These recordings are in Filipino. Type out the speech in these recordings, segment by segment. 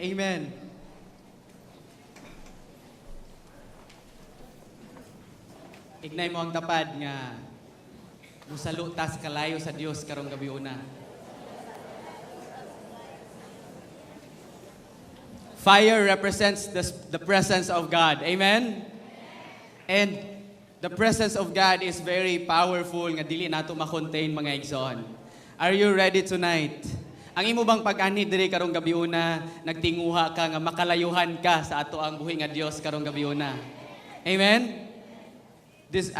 Amen. Ignay mo ang tapad nga musalutas kalayo sa Dios karong gabi una. Fire represents the presence of God. Amen? And the presence of God is very powerful nga dili nato ma-contain mga igsoon. Are you ready tonight? Ang imo bang pag-anhi diri karong gabi una, nagtinguha ka nga makalayuhan ka sa ato ang buhi nga Dios karong gabi una. Amen? This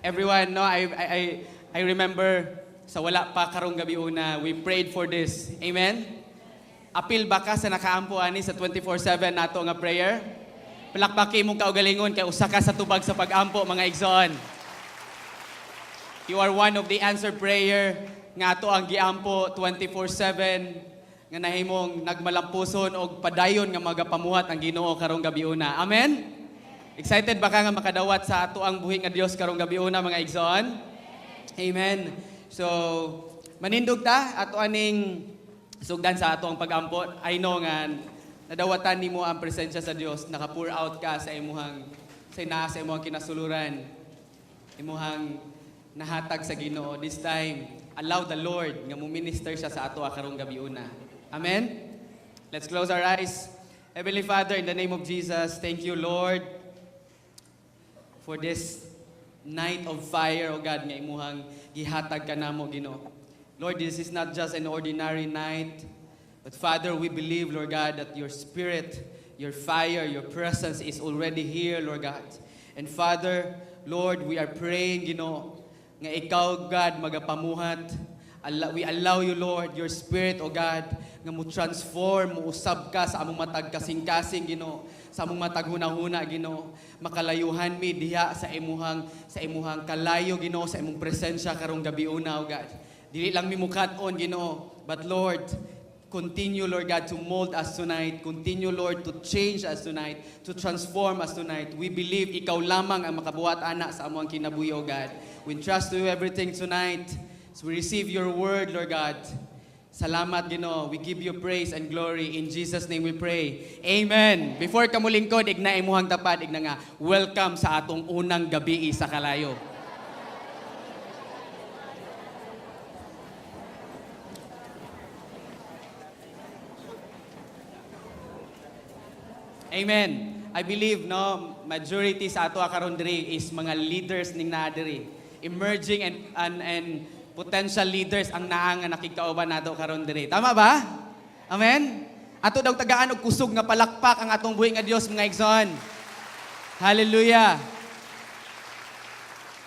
everyone no I remember sa wala pa karong gabi una, we prayed for this. Amen? Apil ba ka sa nakaampo ani sa 24/7 nato nga prayer? Palakpaki mong kaugalingon kay usa ka sa tubag sa pag-ampo mga igsoon. You are one of the answered prayer nga ato ang giampo 24/7 nga nahimong nagmalampuson og padayon nga magapamuhat ang Ginoo karong gabi una. Amen. Excited ba ka nga makadawat sa ato ang buhi nga Dios karong gabi una mga igsoon? Amen. So manindog ta ato aning sugdan sa ato ang pag-ampo. I know nga nadawatan nimo ang presensya sa Dios, naka-pour out ka sa imuhang sa imuhang kinasuluran, imuhang nahatag sa Ginoo. This time, allow the Lord nga mo-minister siya sa ato karong gabi una. Amen? Let's close our eyes. Heavenly Father, in the name of Jesus, thank you, Lord, for this night of fire, O God, nga imuhang gihatag ka namo, Ginoo. Lord, this is not just an ordinary night, but Father, we believe, Lord God, that your Spirit, your fire, your presence is already here, Lord God. And Father, Lord, we are praying, nga ikaw, God, magapamuhat. We allow you, Lord, your Spirit, O God, nga mo transform, mo usab ka sa among matag kasing-kasing, sa among matag hunahuna, makalayuhan mi diha sa imuhang kalayo, sa imong presensya karong gabi una, O God. Dili lang mi mukat-on, but Lord, continue, Lord God, to mold us tonight. Continue, Lord, to change us tonight, to transform us tonight. We believe ikaw lamang ang makabuhat anak sa among kinabuhi, O God. We trust you everything tonight. So we receive your word, Lord God. Salamat, Ginoo. We give you praise and glory. In Jesus' name we pray. Amen. Before ka mo lingkod, igna imuhang tapad, igna nga, welcome sa atong unang gabi sa Kalayo. Amen. I believe majority sa ato karon diri is mga leaders ning naa diri. Emerging and potential leaders ang naa nga nakikauban nato karon diri. Tama ba? Amen. Ato daw tagaan og kusog nga palakpak ang atong buhi nga Dios mga igsoon. Hallelujah.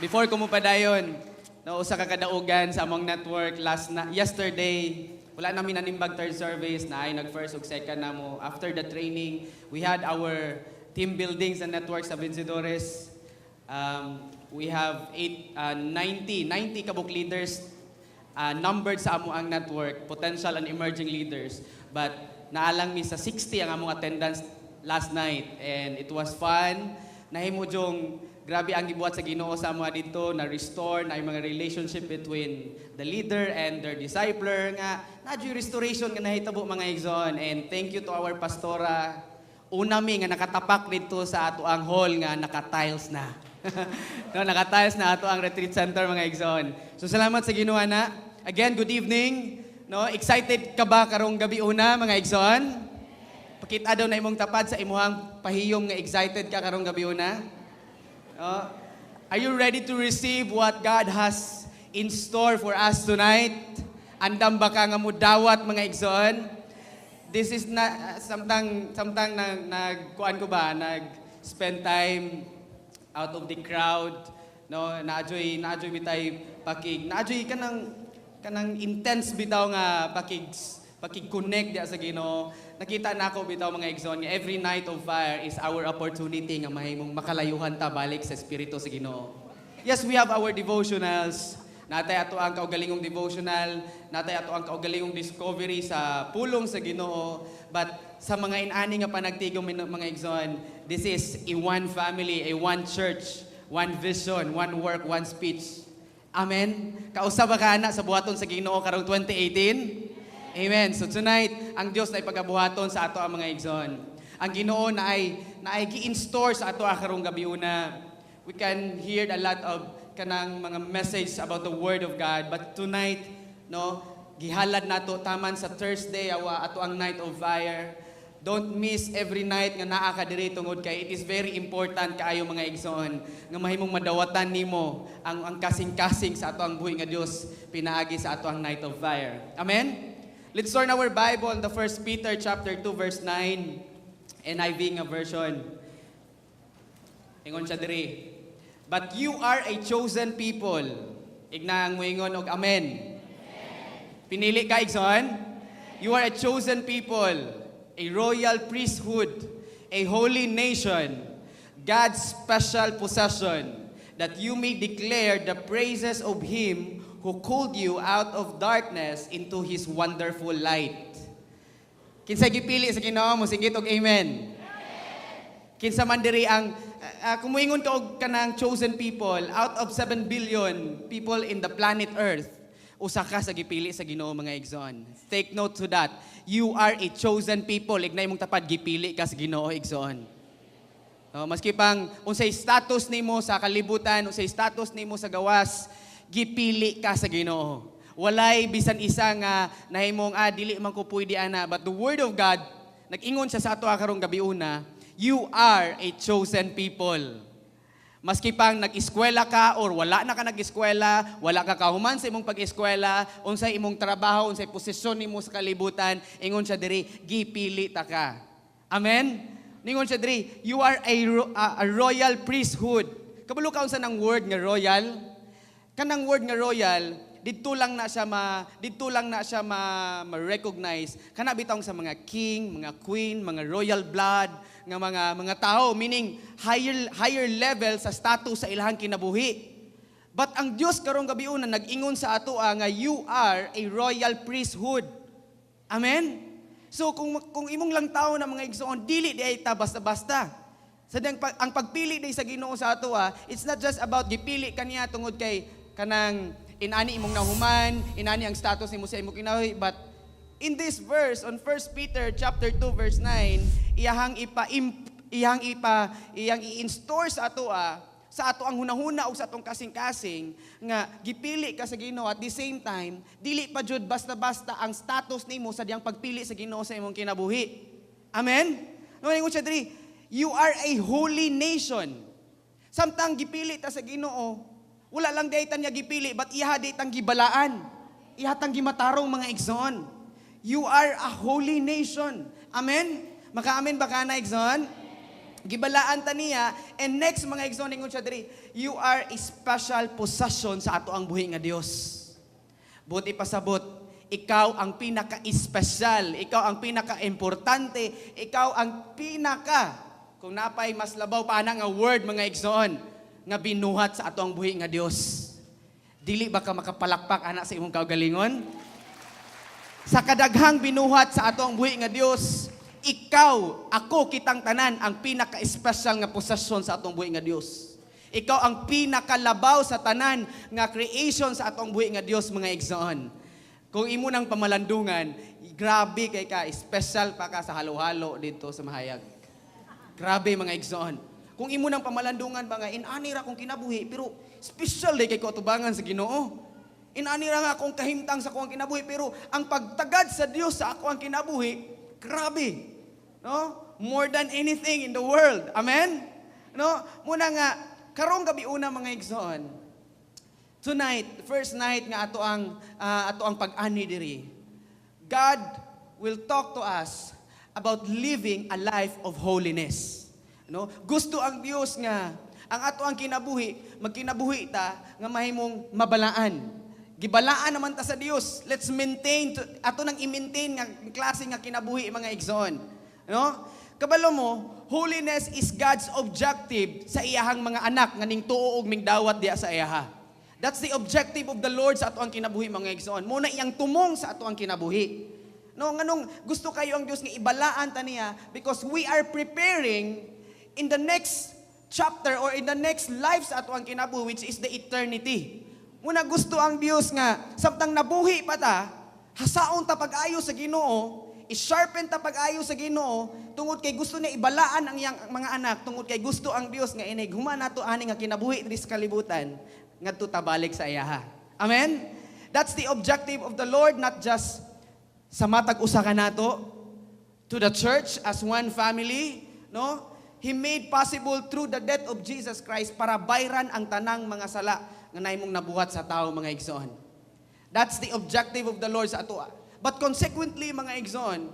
Before ko mo padayon, usa ka kadaugan sa among network yesterday. Wala namin nanimbag third service na ay nag-first ug second na mo. After the training, we had our team buildings and networks sa Vencedores. We have 90 kabuk leaders numbered sa amo ang network, potential and emerging leaders. But naalang mi sa 60 ang among attendance last night. And it was fun. Nahimo jong grabe ang gibuhat sa Ginoo sa mga dito, na-restore na yung mga relationship between the leader and their discipler nga. Na-dyo restoration nga nahitabo mga igsoon. And thank you to our pastora. Una mi nga nakatapak dito sa ato ang hall nga naka-tiles na. Naka-tiles na ato ang retreat center mga igsoon. So salamat sa Ginoo na. Again, good evening. Excited ka ba karong gabi una mga igsoon? Pakita daw na imong tapad sa imuhang pahiyom nga excited ka karong gabi una. Are you ready to receive what God has in store for us tonight? Andam ba ka nga mudawat mga igsoon? This is not samtang nagkuan ko ba, nag-spend time out of the crowd, naadyoy bitay naadyoy kanang intense bitaw nga pakig-connect diya sa Ginoo. Nakita na ako bitaw mga igsoon nga every night of fire is our opportunity nga mahimong makalayuhan ta balik sa Espiritu sa Ginoo. Yes, we have our devotionals. Natay ato ang kaugalingong devotional, natay ato ang kaugalingong discovery sa pulong sa Ginoo. But sa mga inani nga panagtigom mga igsoon, this is a one family, a one church, one vision, one work, one speech. Amen. Kausab ka na sa buhaton sa Ginoo karong 2018. Amen. So tonight, ang Dios na ipagabuhaton sa ato ang mga igsoon. Ang Ginoo na ay gi-install sa ato karong gabi una. We can hear a lot of kanang mga message about the Word of God, but tonight, no, gihalad nato taman sa Thursday ato ang night of fire. Don't miss every night nga naa ka diri tungod kay it is very important kaayo mga igsoon nga mahimong madawatan nimo ang kasing-kasing sa ato ang buhi nga Dios pinaagi sa ato ang night of fire. Amen. Let's turn our Bible in the 1 Peter chapter 2 verse 9, NIV nga version. Ingon siya diri. But you are a chosen people. Igna ang moingon og amen. Pinili ka igsoon? You are a chosen people. A royal priesthood, a holy nation, God's special possession, that you may declare the praises of Him who called you out of darkness into His wonderful light. Kinsa gipili sa Ginoo mo singit og amen. Kinsa man diri ang kumuingon ka og kanang chosen people out of 7 billion people in the planet Earth. Usa ka sa gipili sa Ginoo mga igsoon. Take note to that. You are a chosen people. Ignay mong tapad, gipili ka sa Ginoo igsoon. Maski pang unsay status nimo sa kalibutan, unsay status nimo sa gawas, gipili ka sa Ginoo. Walay bisan isa nga nahimong dili man ko pwede ana, but the word of God nag-ingon siya sa ato karong gabi una, you are a chosen people. Maski pang nag-eskwela ka or wala na ka nag-eskwela, wala ka kahuman sa imong pag-eskwela, unsay imong trabaho, unsay posisyon nimo sa kalibutan, ingon siya diri, gipili ta ka. Amen? Ningon siya diri, you are a royal priesthood. Kabalo ka unsa nang word nga royal? Kanang word nga royal, didto lang na siya ma-recognize kana bitong sa mga king, mga queen, mga royal blood nga mga tao, meaning higher level sa status sa ilahang kinabuhi. But ang Dios karong gabi una nag-ingon sa ato nga you are a royal priesthood. Amen. So kung imong lang tao na mga igsoon, dili di ay ta basta-basta. Sadang ang pagpili di sa Ginoo sa ato it's not just about gipili kaniya tungod kay kanang inani imong nahuman, inani ang status nimo sa imong kinabuhi, but in this verse on 1 Peter chapter 2 verse 9, iyang i-install sa ato ang hunahuna o sa atong kasing-kasing nga gipili ka sa Ginoo at the same time dili pa jud basta-basta ang status nimo sa diyang pagpili sa Ginoo sa imong kinabuhi. Amen. No ingon siya diri, you are a holy nation. Samtang gipili ta sa Ginoo, wala lang daytan niya gipili, but iha daytang gibalaan. Iha tang gimatarong mga igsoon. You are a holy nation. Amen? Maka-amen ba ka na igsoon? Gibalaan ta niya, and next mga igsoon ingon siya diri, you are a special possession sa ato ang buhi nga Dios. Buti pasabot, ikaw ang pinaka-espesyal, ikaw ang pinaka-importante, ikaw ang kung napay mas labaw pa nga word mga igsoon, nga binuhat sa atong buhi nga Dios. Dili ba ka makapalakpak ana sa imong kaugalingon? Sa kadaghang binuhat sa atong buhi nga Dios, ikaw, ako, kitang tanan ang pinaka-espesyal nga posesyon sa atong buhi nga Dios. Ikaw ang pinakalabaw sa tanan nga creation sa atong buhi nga Dios mga igsoon. Kung imo nang pamalandungan, grabe kay ka, special pa ka sa halo-halo dito sa mahayag. Grabe mga igsoon. Kung imo nang pamalandungan ba nga, inani ra kong kinabuhi, pero special day kay ko atubangan sa Ginoo. Inani ra nga akong kahimtang sa akong kinabuhi, pero ang pagtagad sa Dios sa ako ang kinabuhi, grabe. No? More than anything in the world. Amen? No? Muna nga, karong gabi una mga igsoon, tonight, first night nga ato ang pag-ani diri, God will talk to us about living a life of holiness. No? Gusto ang Dios nga ang ato ang kinabuhi, magkinabuhi ta nga mahimong mabalaan. Gibalaan naman ta sa Dios. Let's maintain ato nang i-maintain nga klase nga kinabuhi mga igsoon. No? Kabalo mo, holiness is God's objective sa iyahang mga anak nga ning tuo ug ming dawat diha sa iyaha. That's the objective of the Lord sa ato ang kinabuhi mga igsoon. Muna iyang tumong sa ato ang kinabuhi. No, nganong gusto kayo ang Dios nga ibalaan ta niya because we are preparing in the next chapter or in the next life sa ato ang kinabuhi, which is the eternity. Muna gusto ang Dios nga samtang nabuhi pa ta, hasaon ta pag-ayo sa Ginoo, I-sharpen ta pag-ayo sa Ginoo tungod kay gusto niya ibalaan ang iyang mga anak, tungod kay gusto ang Dios nga inay human nato ani nga kinabuhi diri sa kalibutan ngadto ta balik sa iyaha. Amen. That's the objective of the Lord, not just sa matag usa ka nato, to the church as one family, no? He made possible through the death of Jesus Christ para bayran ang tanang mga sala nga nahimong nabuhat sa tao, mga igsoon. That's the objective of the Lord sa ato. But consequently, mga igsoon,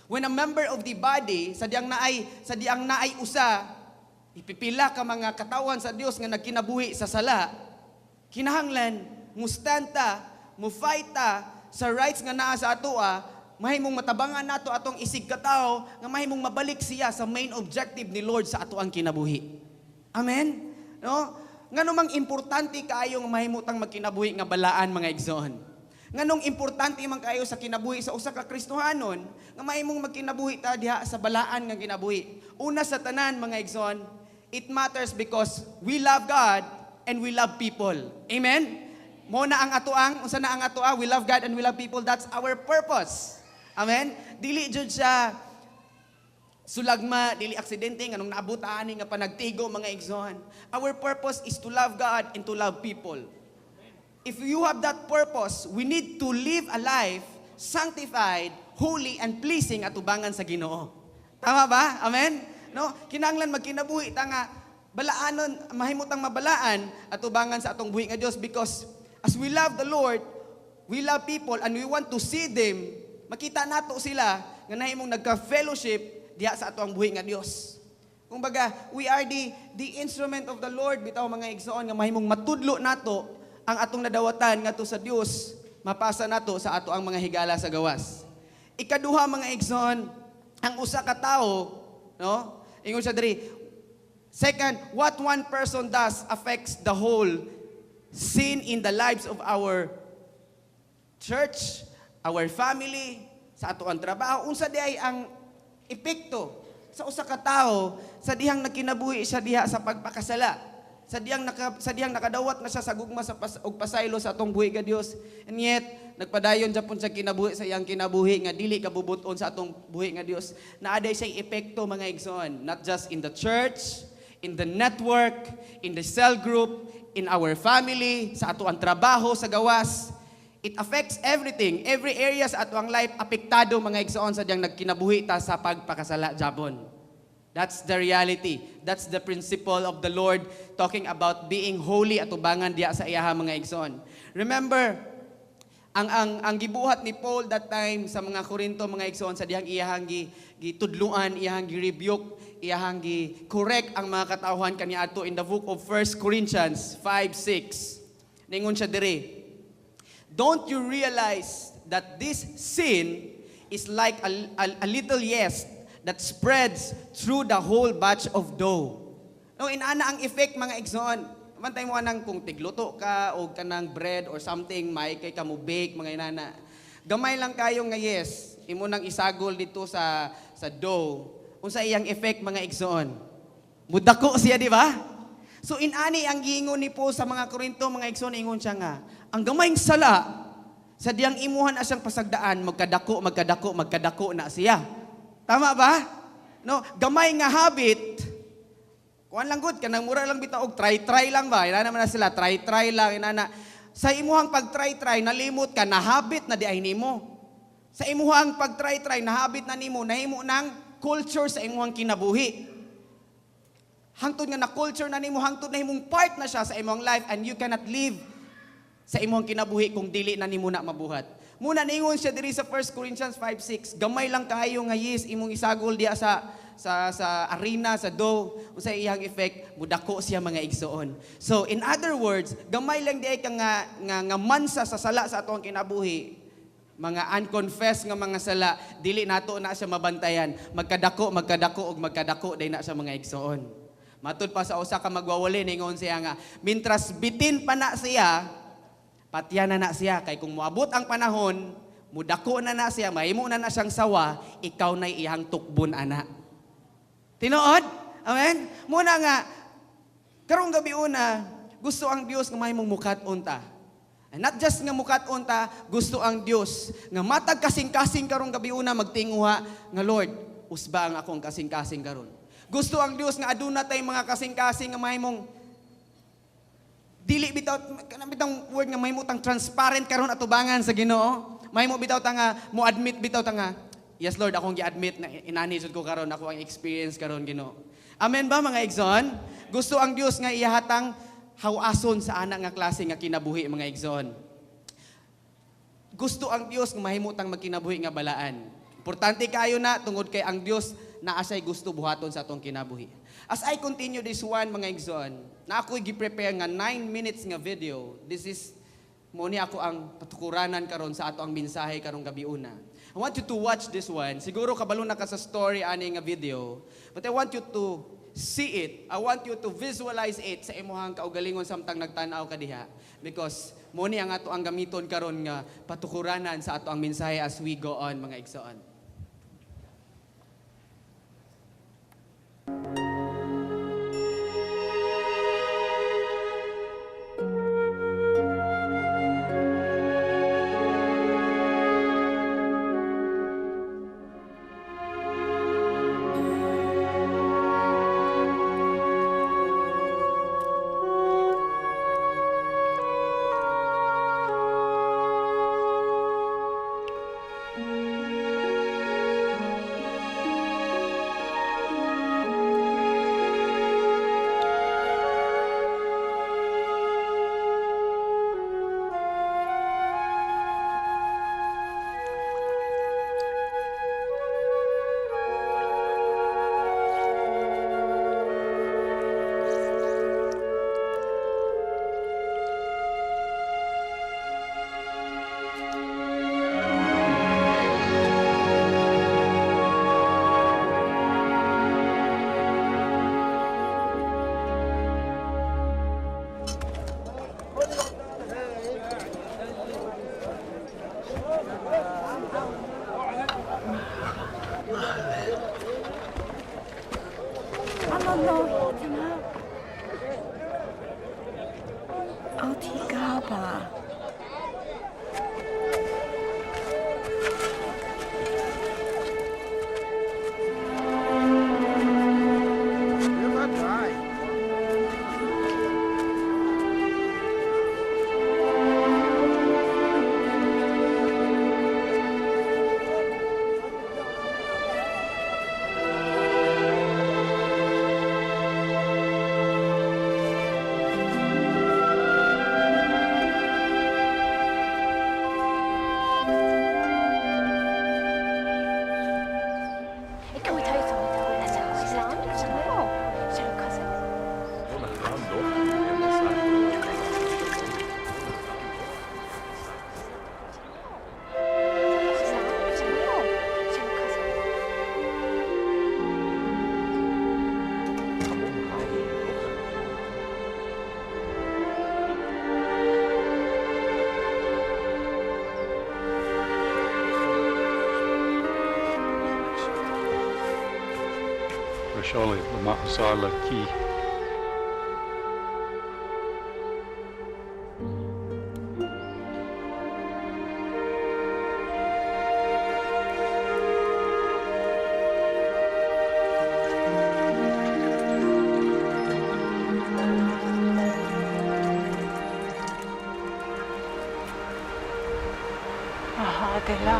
when a member of the body, sa diyang naay usa, ipipila ka mga katawan sa Dios nga nagkinabuhi sa sala, kinahanglan, mustanta, mufighta sa rights nga naa sa atoa, mahimong matabangan nato atong isig katao, nga mahimong mabalik siya sa main objective ni Lord sa ato ang kinabuhi. Amen? No? Nganong importante kaayo nga mahimutang magkinabuhi nga balaan, mga igsoon. Nganong importante man kayo sa kinabuhi sa usa ka Kristohanon, nga mahimong magkinabuhi ta diha sa balaan nga kinabuhi. Una sa tanan, mga igsoon, it matters because we love God and we love people. Amen? Mo na ang atoang, unsa na ang atoa, we love God and we love people, that's our purpose. Amen? Dili jud siya sulagma, dili aksidente nganong naabot ani nga panagtigo, mga igsoon. Our purpose is to love God and to love people. If you have that purpose, we need to live a life sanctified, holy, and pleasing at ubangan sa Ginoo. Tama ba? Amen? No? Kinahanglan magkinabuhi ta nga balaanon, mahimutang mabalaan at ubangan sa atong buhi nga Dios, because as we love the Lord, we love people and we want to see them, makita nato sila nga nahimong nagka-fellowship diha sa atong buhi nga Dios. Kumbaga, we are the instrument of the Lord, bitaw, mga igsoon, nga mahimong matudlo nato ang atong nadawatan ngadto sa Dios, mapasa nato sa ato ang mga higala sa gawas. Ikaduha, mga igsoon, ang usa ka tawo, no? Ingon siya diri. Second, what one person does affects the whole sin in the lives of our church, our family, sa ato ang trabaho. Unsa di ay ang epekto sa usa ka tawo sa dihang nagkinabuhi siya diha sa pagpakasala. Sa diyang nakadawat na siya sa gugma og pasaylo sa atong buhi nga Dios. And yet, nagpadayon Japon sa kinabuhi sa iyang kinabuhi nga dili kabubuton sa atong buhi nga Dios. Naaday say epekto, mga igsoon, not just in the church, in the network, in the cell group, in our family, sa ato ang trabaho sa gawas. It affects everything, every area sa ato ang life apektado, mga igsoon, sa diyang nagkinabuhi ta sa pagpakasala Japon. That's the reality. That's the principle of the Lord talking about being holy at ubangan diya sa iyaha, mga igsoon. Remember, ang gibuhat ni Paul that time sa mga Korinto, mga igsoon, sa diyang iyahang gitudluan, iyahang gi-rebuke, iyahang gi-correct ang mga katawhan kaniadto in the book of 1 Corinthians 5:6. Ningon siya diri, don't you realize that this sin is like a little yeast that spreads through the whole batch of dough. No, inana ang effect, mga igsoon. Mantay mo nang kung tigluto ka o kanang bread or something, may kay ka mo bake, mga inana. Gamay lang kayo nga yes, imo nang isagol dito sa dough. Unsa iyang effect, mga igsoon? Mudako siya, di ba? So inani ang giingon ni Paul sa mga Korinto, mga igsoon, ingon siya nga, ang gamayng sala sa diyang imuhan asyang pasagdaan, magkadako na siya. Tama ba? No, gamay nga habit. Kuan lang gud kanang mura lang bitaw og try lang ba? Ina naman na sila try lang inana. Sa imuhang pag-try nalimot ka, nahabit na di ay nimo. Sa imuhang pag-try nahabit na nimo, nahimo nang culture sa imuhang kinabuhi. Hangtod nga na culture na nimo, hangtod na himong part na siya sa imuhang life, and you cannot live sa imuhang kinabuhi kung dili na nimo na mabuhat. Muna ningon siya diri sa 1 Corinthians 5:6, gamay lang kayo nga yes imong isagol diya sa arena, sa dough, usa iyang effect, mudako siya, mga igsoon. So in other words, gamay lang diay ka nga mansa sa sala sa atong kinabuhi. Mga unconfessed nga mga sala, dili nato na siya mabantayan. Magkadako day na siya, mga igsoon. Matud pa sa usa ka magwawali, ningon siya nga, mintras bitin pa na siya, patyan na siya, kay kung moabot ang panahon, mudako na siya, mahimo na siyang sawa, ikaw na iyang tukbon, ana. Tinuod? Amen? Muna nga, karong gabi una, gusto ang Dios nga mahimong mukat-unta. And not just nga mukat-on ta, gusto ang Dios nga matag kasing-kasing karon gabi una magtinguha nga Lord, usba ang akong kasing-kasing karon. Gusto ang Dios nga aduna tay mga kasing-kasing nga mahimong dili bitaw kanang bitang word nga mahimo tang transparent karon atubangan sa Ginoo. Mahimo bitaw ta nga mo admit bitaw ta nga yes Lord, akong gi-admit na inani jud ko karon, ako ang experience karon Ginoo. Amen ba mga igsoon? Gusto ang Dios nga iyahatang hawason sa anak nga klase nga kinabuhi mga igsoon. Gusto ang Dios nga mahimutang magkinabuhi nga balaan. Importante kayo na tungod kay ang Dios na asay gusto buhaton sa atong kinabuhi. As I continue this one mga igsoon, na ako'y gi-prepare nga 9 minutes nga video. This is mo ni ako ang patukuranan karon sa ato ang mensahe karong gabi una. I want you to watch this one. Siguro kabalo na ka sa story ani nga video, but I want you to see it. I want you to visualize it sa imuhang kaugalingon samtang nagtan-aw ka diha, because mo ni ang ato ang gamiton karon nga patukuranan sa ato ang mensahe as we go on mga igsoon. Surely the Masala key. Adela.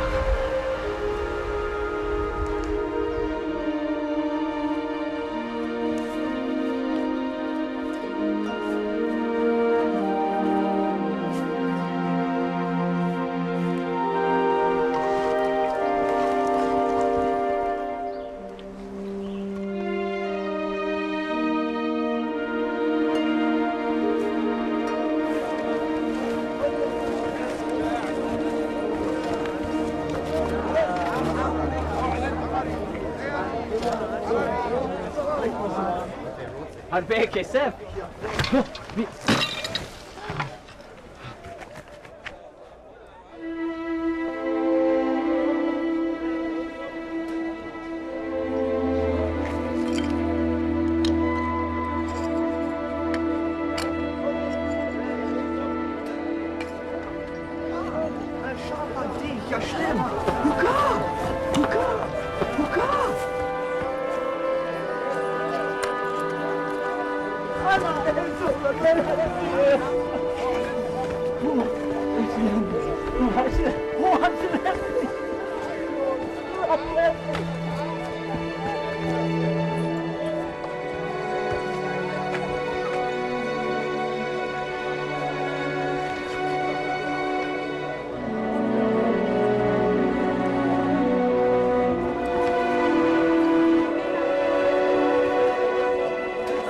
Arbeik SF.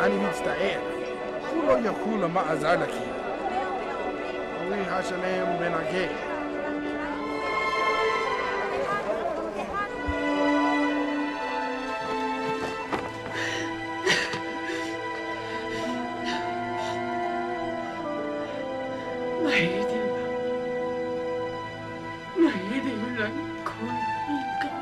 אני מצטער, הוא לא יכול למאזר לקיר. אורי השלם ונגה. Mahilig lang ko ikaw.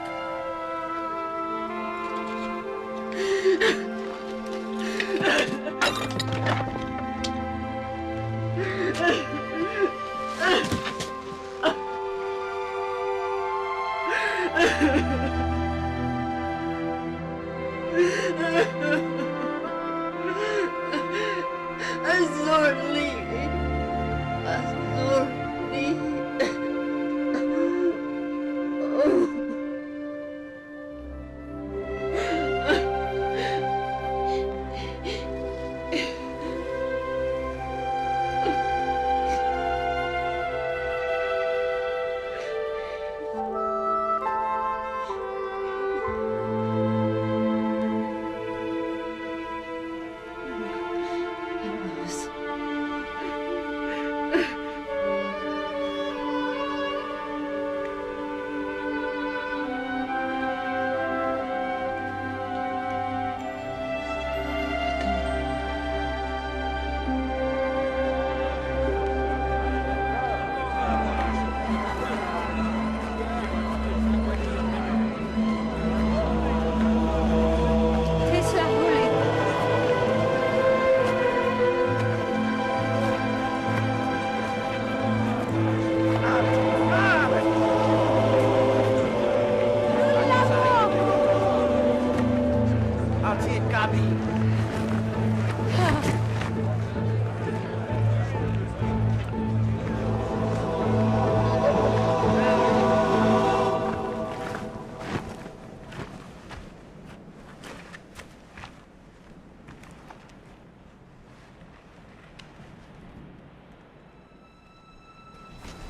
Azorli. Azorli.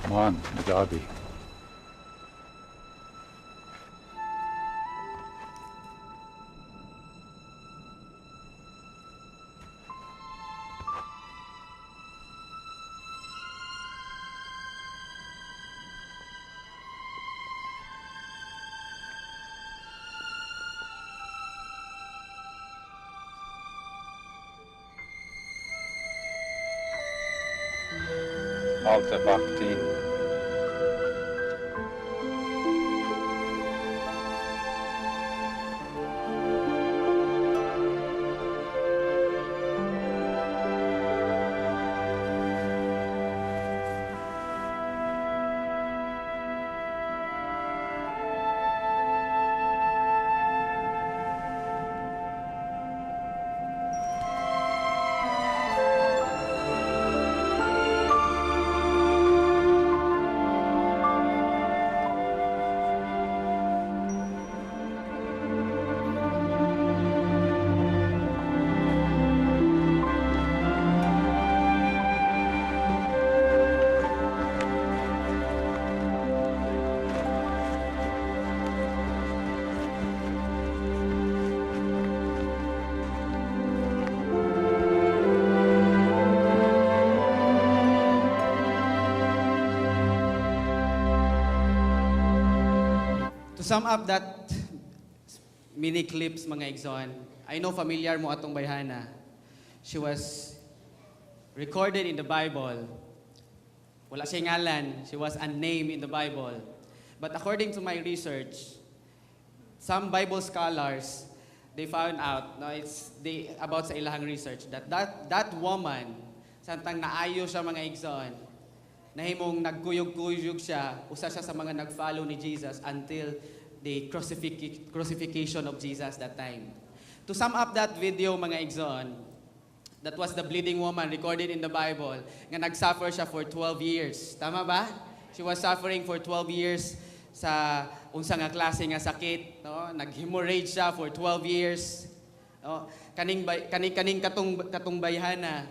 Come on, Nadabi. Alta Bhakti. To sum up that mini clips, mga igsoon, I know familiar mo atong bayhana. She was recorded in the Bible. Wala siya ngalan. She was unnamed in the Bible. But according to my research, some Bible scholars, they found out, no, about sa ilahang research, that woman, santang naayo siya mga igsoon, nahimong nagkuyog-kuyog siya, usa siya sa mga nag-follow ni Jesus until the crucifixion of Jesus that time. To sum up that video, mga igsoon, That was the bleeding woman recorded in the Bible. Nga nagsuffer siya for 12 years. Tama ba? She was suffering for 12 years sa unsa nga klase nga sakit, no? Nag-hemorrhage siya for 12 years. No? Kaning katong bayhana,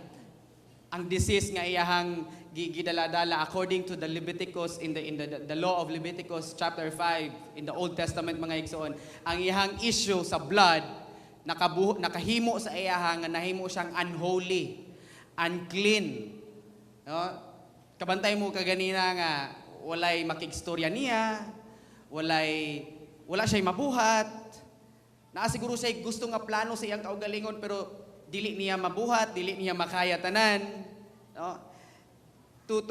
ang disease nga iyahang gidaladala according to the Leviticus in the law of Leviticus chapter 5 in the Old Testament mga igsoon, ang iyahang issue sa blood nakahimo sa iyaha nga nahimo siyang unholy, unclean. No? Kabantay mo kaganina nga walay makigstorya niya, wala siya mabuhat. Naa siguro siya gusto nga plano sa iyang kaugalingon pero dili niya mabuhat, dili niya makaya tanan. No? To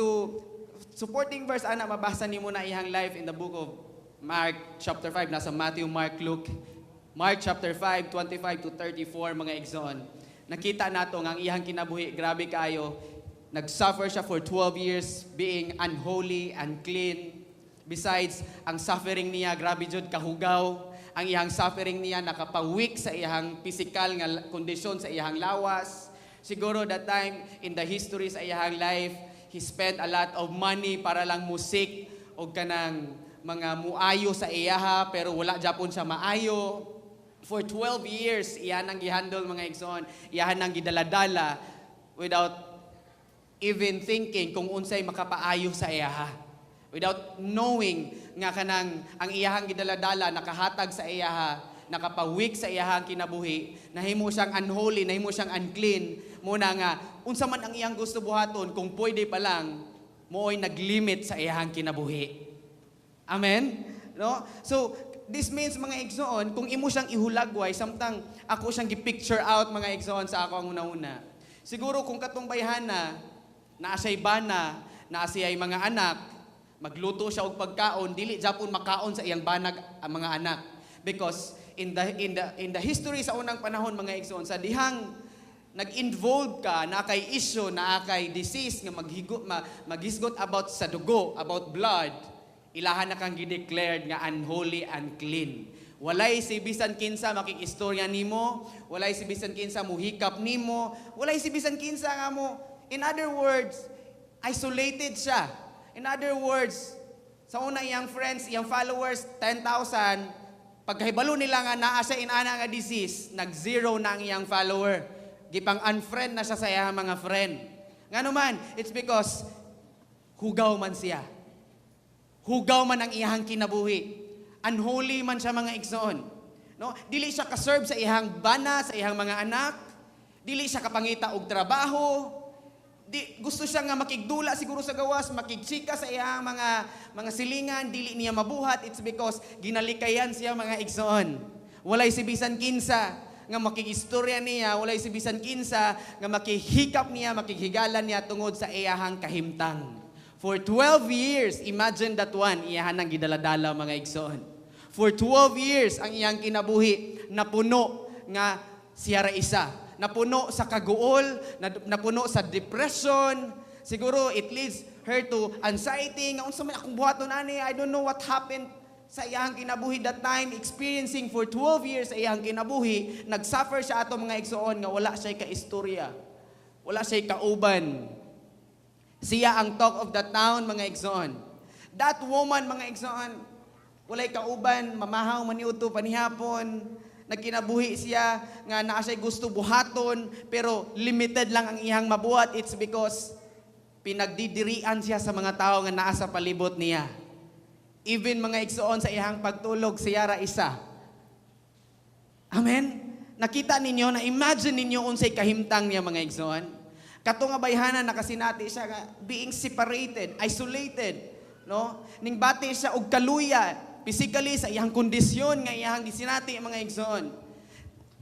supporting verse ana mabasa nimo na iyang life in the book of Mark chapter 5 nasa Matthew, Mark, Luke. Mark chapter 5 25 to 34 mga igsoon. Nakita nato nga ang iyang kinabuhi grabe kayo. Nag-suffer siya for 12 years being unholy, unclean. Besides, ang suffering niya grabe jud kahugaw. Ang iyang suffering niya nakapawik sa iyang physical nga kondisyon sa iyang lawas. Siguro that time in the history sa iyang life, he spent a lot of money para lang musik o kanang mga muayo sa iyaha pero wala japon siya maayo. For 12 years, iyan ang gihandle mga igsoon. Iyan ang gidaladala without even thinking kung unsay makapaayo sa iyaha. Without knowing nga kanang ang iyahang gidaladala nakahatag sa iyaha, nakapawik sa iyahang kinabuhi, nahimo siyang unholy, nahimo siyang unclean, muna nga unsa man ang iyang gusto buhaton kung pwede pa lang mooy naglimit sa iyahang kinabuhi. Amen. No? So this means mga igsoon, kung imo siyang ihulagway, samtang ako siyang gi-picture out mga igsoon sa ako ang una-una. Siguro kung katong bayhana, naa siya'y bana, naa siya'y mga anak, magluto siya og pagkaon, dili japon makaon sa iyang banag ang mga anak. Because in the history sa unang panahon mga igsoon, sa dihang nag-involve ka na kay issue, na kay disease nga maghisgot about sa dugo, about blood, ilahan na kang gideclared nga unholy, unclean. Walay si bisan kinsa makikistorya nimo, walay si bisan kinsa muhikap nimo, walay si bisan kinsa nga mo, in other words, isolated siya. In other words, sa una iyang friends, iyang followers, 10,000, pagkahibalo nila nga naa siya inana nga disease, nag-zero na ang iyang follower. Gipang unfriend na siya sa iyang mga friend. Ngano man, it's because hugaw man siya. Hugaw man ang iyang kinabuhi. Unholy man siya mga igsoon. No? Dili siya ka-serve sa iyang bana, sa iyang mga anak. Dili siya kapangita og trabaho. Gusto siya nga makigdula siguro sa gawas, makigchika sa iyang mga silingan, dili niya mabuhat. It's because ginalikayan siya mga igsoon. Walay si bisan kinsa nga makigistorya niya, walay si bisan kinsa nga makihikap niya, makighigalan niya tungod sa iyahang kahimtang. For 12 years, imagine that one, iyahan ang gidaladala mga igsoon. For 12 years, ang iyang kinabuhi, napuno nga siya ra isa. Napuno sa kaguol, napuno sa depression. Siguro it leads her to anxiety. Nga unsa man akong buhaton ani, I don't know what happened sa iyang kinabuhi that time, experiencing for 12 years sa iyang kinabuhi, nagsuffer siya ato mga igsoon nga wala siya ka-istorya. Wala siya kauban. Siya ang talk of the town, mga igsoon. That woman, mga igsoon, walay kauban, mamahaw, maniuto, panihapon, nagkinabuhi siya, nga naa siya gusto buhaton, pero limited lang ang iyang mabuhat. It's because pinagdidirian siya sa mga tao nga naa sa palibot niya. Even mga igsoon sa iyang pagtulog, siya ra isa. Amen? Nakita ninyo, na-imagine ninyo unsay kahimtang niya mga igsoon. Kato nga bayhana nakasinati siya nga being separated, isolated, no? Ning bati siya og kaluya physically sa iyang kondisyon nga iyang gisinati mga igsoon.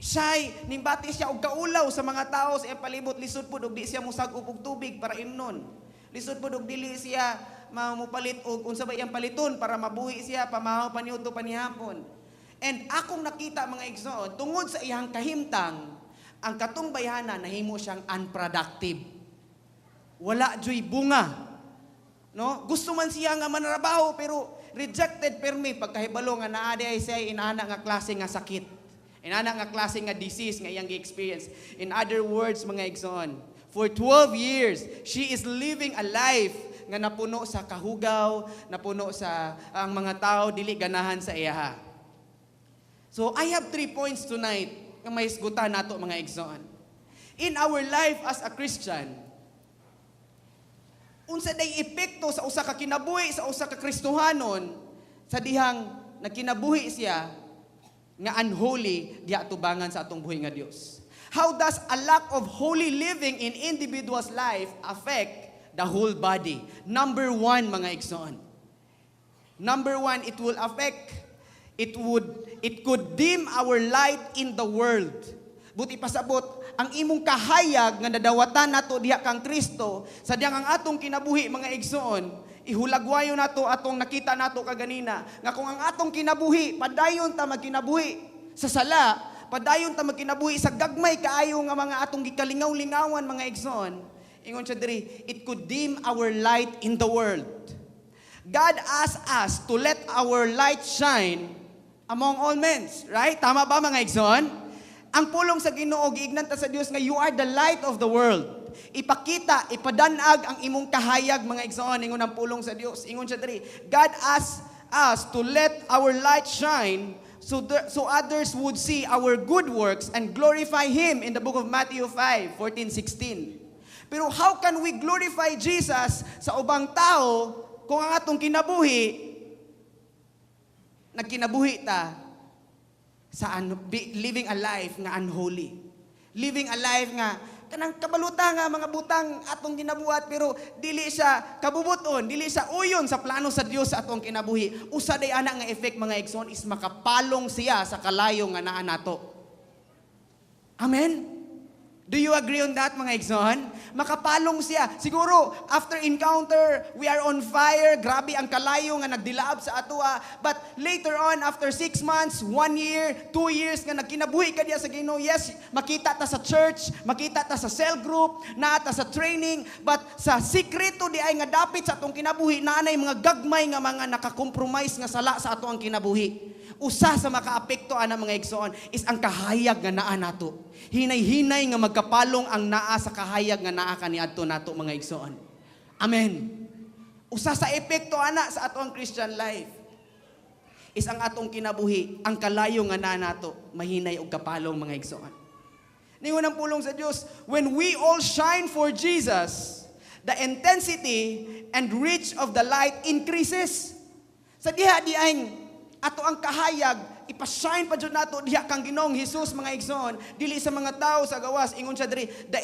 Siya ning bati siya og kaulaw sa mga tao sa iyang palibot, lisod pud og di siya musag-up og tubig para imnon. Lisod pud og dili siya mamupalit og unsa ba iyang paliton para mabuhi siya pamahaw paniudto panihapon. And akong nakita mga igsoon tungod sa iyang kahimtang, ang katong bayhana nahimo siyang unproductive. Wala joy bunga. No? Gusto man siya nga manrabaho pero rejected permi pagkahibalo nga naa di ay siya inana nga klase nga sakit. Inana nga klase nga disease nga iyang gi-experience. In other words, mga igsoon, for 12 years, she is living a life nga napuno sa kahugaw, napuno sa ang mga tao dili ganahan sa iyaha. So I have 3 points tonight nga may isgutan nato mga igsoon. In our life as a Christian, unsa day epekto sa usa ka kinabuhi sa usa ka Kristohanon sa dihang nagkinabuhi siya nga unholy diha tubangan sa atong buhi nga Dios. How does a lack of holy living in individual's life affect the whole body? Number 1, mga igsoon. Number 1, it will affect, it could dim our light in the world. Buti pasabot, ang imong kahayag nga nadawatan nato diha kang Kristo, sa diyang ang atong kinabuhi, mga igsoon, ihulagwayo nato atong nakita nato kaganina, nga kung ang atong kinabuhi, padayon ta magkinabuhi sa sala, padayon ta magkinabuhi sa gagmay kaayo nga mga atong gikalingaw-lingawan, mga igsoon, ingon siya diri, it could dim our light in the world. God asked us to let our light shine among all men. Right? Tama ba, mga igsoon? Ang pulong sa Ginoo giignan ta sa Dios nga you are the light of the world. Ipakita, ipadanag ang imong kahayag, mga igsoon, ingon ang pulong sa Dios. Ingon siya diri, God asked us to let our light shine so others would see our good works and glorify Him in the book of Matthew 5:14-16. Pero how can we glorify Jesus sa ubang tao kung ang atong kinabuhi, nagkinabuhi ta sa living a life nga unholy. Living a life nga, kanang kabaluta nga mga butang atong ginabuhat, pero dili siya kabubuton, dili siya uyon sa plano sa Dios sa atong kinabuhi. Usa day ana nga effect, mga igsoon, is makapalong siya sa kalayo nga naa nato. Amen? Do you agree on that, mga igsoon? Makapalong siya. Siguro, after encounter, we are on fire. Grabe ang kalayo nga nagdilaab sa atua. But later on, after 6 months, 1 year, 2 years, nga nagkinabuhi ka diya sa Ginoo, yes, makita ta sa church, makita ta sa cell group, naata sa training, but sa sikreto di ay nga dapit sa atong kinabuhi, naanay mga gagmay nga mga nakakompromise nga sala sa atong kinabuhi. Usa sa makaapekto ana, mga igsoon, is ang kahayag nga naa nato. Hinay-hinay nga magkapalong ang naa sa kahayag nga naa kaniadto nato, mga igsoon. Amen. Usa sa epekto ana sa atong Christian life is ang atong kinabuhi, ang kalayo nga naa nato, mahinay og kapalong, mga igsoon. Ningon ang pulong sa Dios, when we all shine for Jesus, the intensity and reach of the light increases. Sa diha di ay ato ang kahayag, ipashine pa dyan nato diha kang Ginoong Hesus, mga igsoon, dili sa mga tao sa gawas. Ingon siya diri, the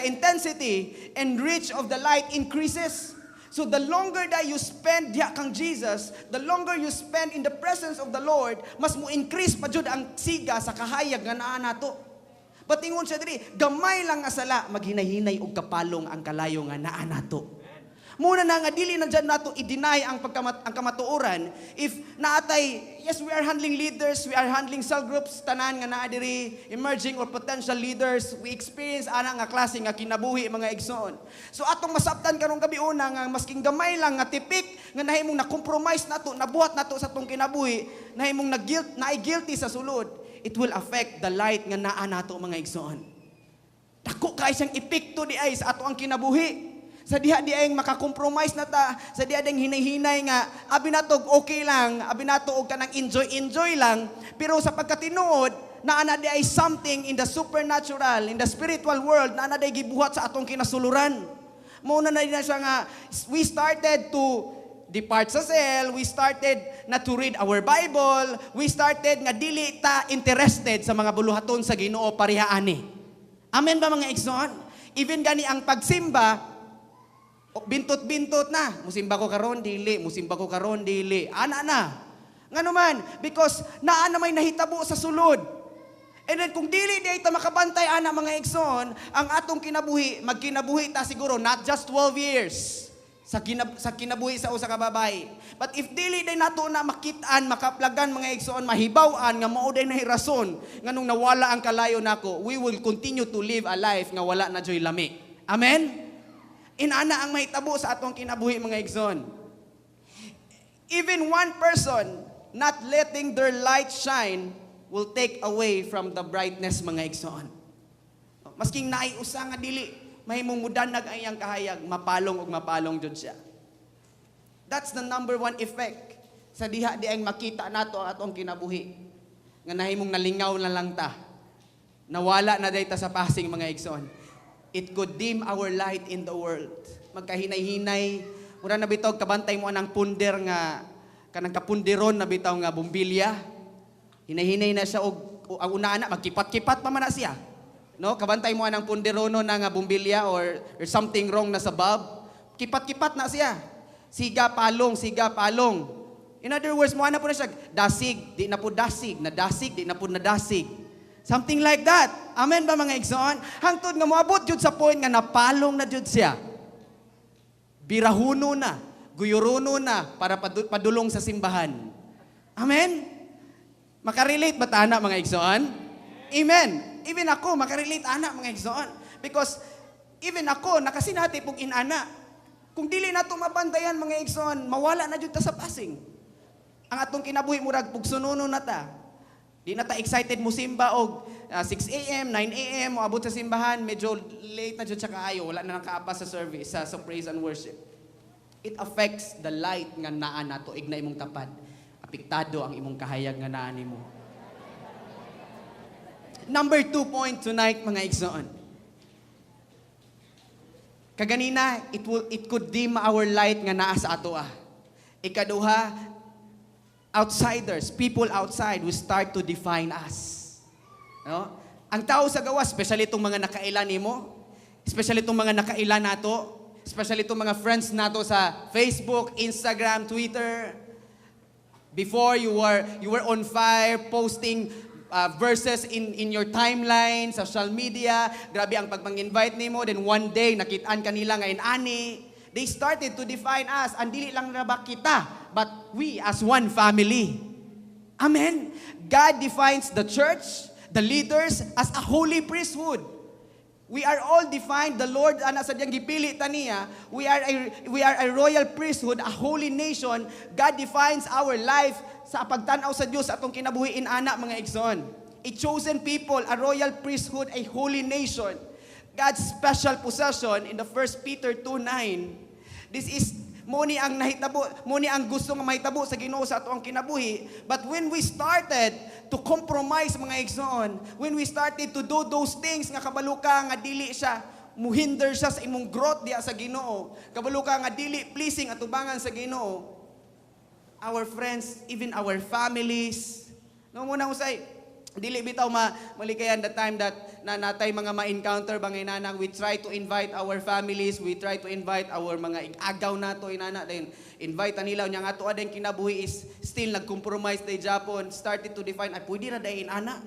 intensity and reach of the light increases. So the longer that you spend diha kang Jesus, the longer you spend in the presence of the Lord, mas mo increase pa dyan ang siga sa kahayag nga naa nato. But ingon siya diri, gamay lang nga sala, maghinay-hinay og kapalong ang kalayo nga naa nato. Muna na nga dili na dyan nato i-deny ang kamatuoran. If naatay, yes, we are handling leaders, we are handling cell groups, tanan nga naa diri, emerging or potential leaders, we experience ana nga klase nga kinabuhi, mga igsoon. So atong masabtan karong gabi una nga masking gamay lang nga tipik nga nahimong na-compromise nato, nabuhat nato sa atong kinabuhi, nahimong na-guilty sa sulod, it will affect the light nga naa nato, mga igsoon. Dako kay siyang epekto di ay sa ato ang kinabuhi. Sa diha di ay makakompromise na ta, sa diha ding hinay-hinay nga, abi natog okay lang, abi nato og kanang enjoy lang, pero sa pagkatinuod, naana di ay something in the supernatural, in the spiritual world, naana di gibuhat sa atong kinasuluran. Muna na din siya nga, we started to depart sa cell, we started na to read our Bible, we started nga dili ta interested sa mga buluhaton sa Ginoo parihaani. Amen ba, mga igsoon? Even gani ang pagsimba, bintot-bintot na. Musimba ko karon dili, musimba ko karon dili. Ana na. Ngano man, because naa na may nahitabo sa sulod. And then kung dili di ta makabantay ana, mga igsoon, ang atong kinabuhi, magkinabuhi ta siguro not just 12 years sa kinabuhi sa usa ka babae. But if dili day nato na makitaan, makaplagan, mga igsoon, mahibaw-an nga mao day na rason nganong nawala ang kalayo nako, we will continue to live a life nga wala na joy lami. Amen. Inana ang mahitabo sa atong kinabuhi, mga igsoon. Even one person not letting their light shine will take away from the brightness, mga igsoon. Masking naiusa nga dili, mahimong mudanag ang iyang kahayag, mapalong ug mapalong jud siya. That's the number one effect sa diha di ay makita nato ang atong kinabuhi. Nga nahimong nalingaw na lang ta. Nawala na dayta sa passing, mga igsoon. It could dim our light in the world. Magkahinay-hinay, mura na bitaw kabantay mo anang punder nga kanang kapunderon na bitaw nga bumbilya. Hinay-hinay na siya og ang una ana magkipat-kipat pa man na siya. No, kabantay mo anang punderono na nga bumbilya or something wrong na sa bulb. Kipat-kipat na siya. Siga palong. In other words, mo ana po na siya dasig, di na po dasig, nadasig, di na po nadasig. Something like that. Amen ba, mga igsoon? Hangtod nga moabot jud sa point nga napalong na jud siya. Birahuno na, guyuruno na para padulong sa simbahan. Amen? Makarelate ba ta na, mga igsoon? Amen. Even ako, makarelate ana, mga igsoon. Because even ako, nakasinati pong inana. Kung dili na ito mabantayan, mga igsoon, mawala na jud ta sa passing. Ang atong kinabuhi murag pugsununo na ta. Di na ta excited mo simba og 6 a.m., 9 a.m. mo abot sa simbahan, medyo late na jud siya kaayo, wala na nakaapas sa service, sa praise and worship. It affects the light nga naa nato igna imong tapad. Apektado ang imong kahayag nga naa nimo. Number 2 point tonight, mga igsoon. Kaganina, it could dim our light nga naa sa atoa. Ikaduha, outsiders, people outside will start to define us. No? Ang tao sa gawas, especially itong mga nakailan nimo, especially itong mga nakailan nato, especially itong mga friends nato sa Facebook, Instagram, Twitter. Before you were on fire posting verses in your timeline, social media, grabe ang pagpang-invite nimo, then one day nakitaan kanila nga inani. They started to define us. Ang dili lang na ba kita, but we as one family. Amen? God defines the church, the leaders, as a holy priesthood. We are all defined, the Lord, ana sa diyang gipili taniya, we are a royal priesthood, a holy nation. God defines our life sa pagtanaw sa Dios atong kinabuhiin ana, mga igsoon. A chosen people, a royal priesthood, a holy nation. God's special possession in the 1 Peter 2:9. This is mo ni ang nahitabo, mo ni ang gusto nga mahitabo sa Ginoo sa atong kinabuhi. But when we started to compromise, mga igsoon, when we started to do those things nga kabalo ka nga dili siya muhinder siya sa imong growth diya sa Ginoo, kabalo ka nga dili pleasing atubangan sa Ginoo, our friends, even our families, no muna usay dili bitaw malikayan the time that natay mga ma-encounter bangay nanang, we try to invite our families, we try to invite our mga agaw nato inana, then invite nila nya nga ato adeng kinabuhi is still nag-compromise day Japon, started to define ay pwede ra day inana,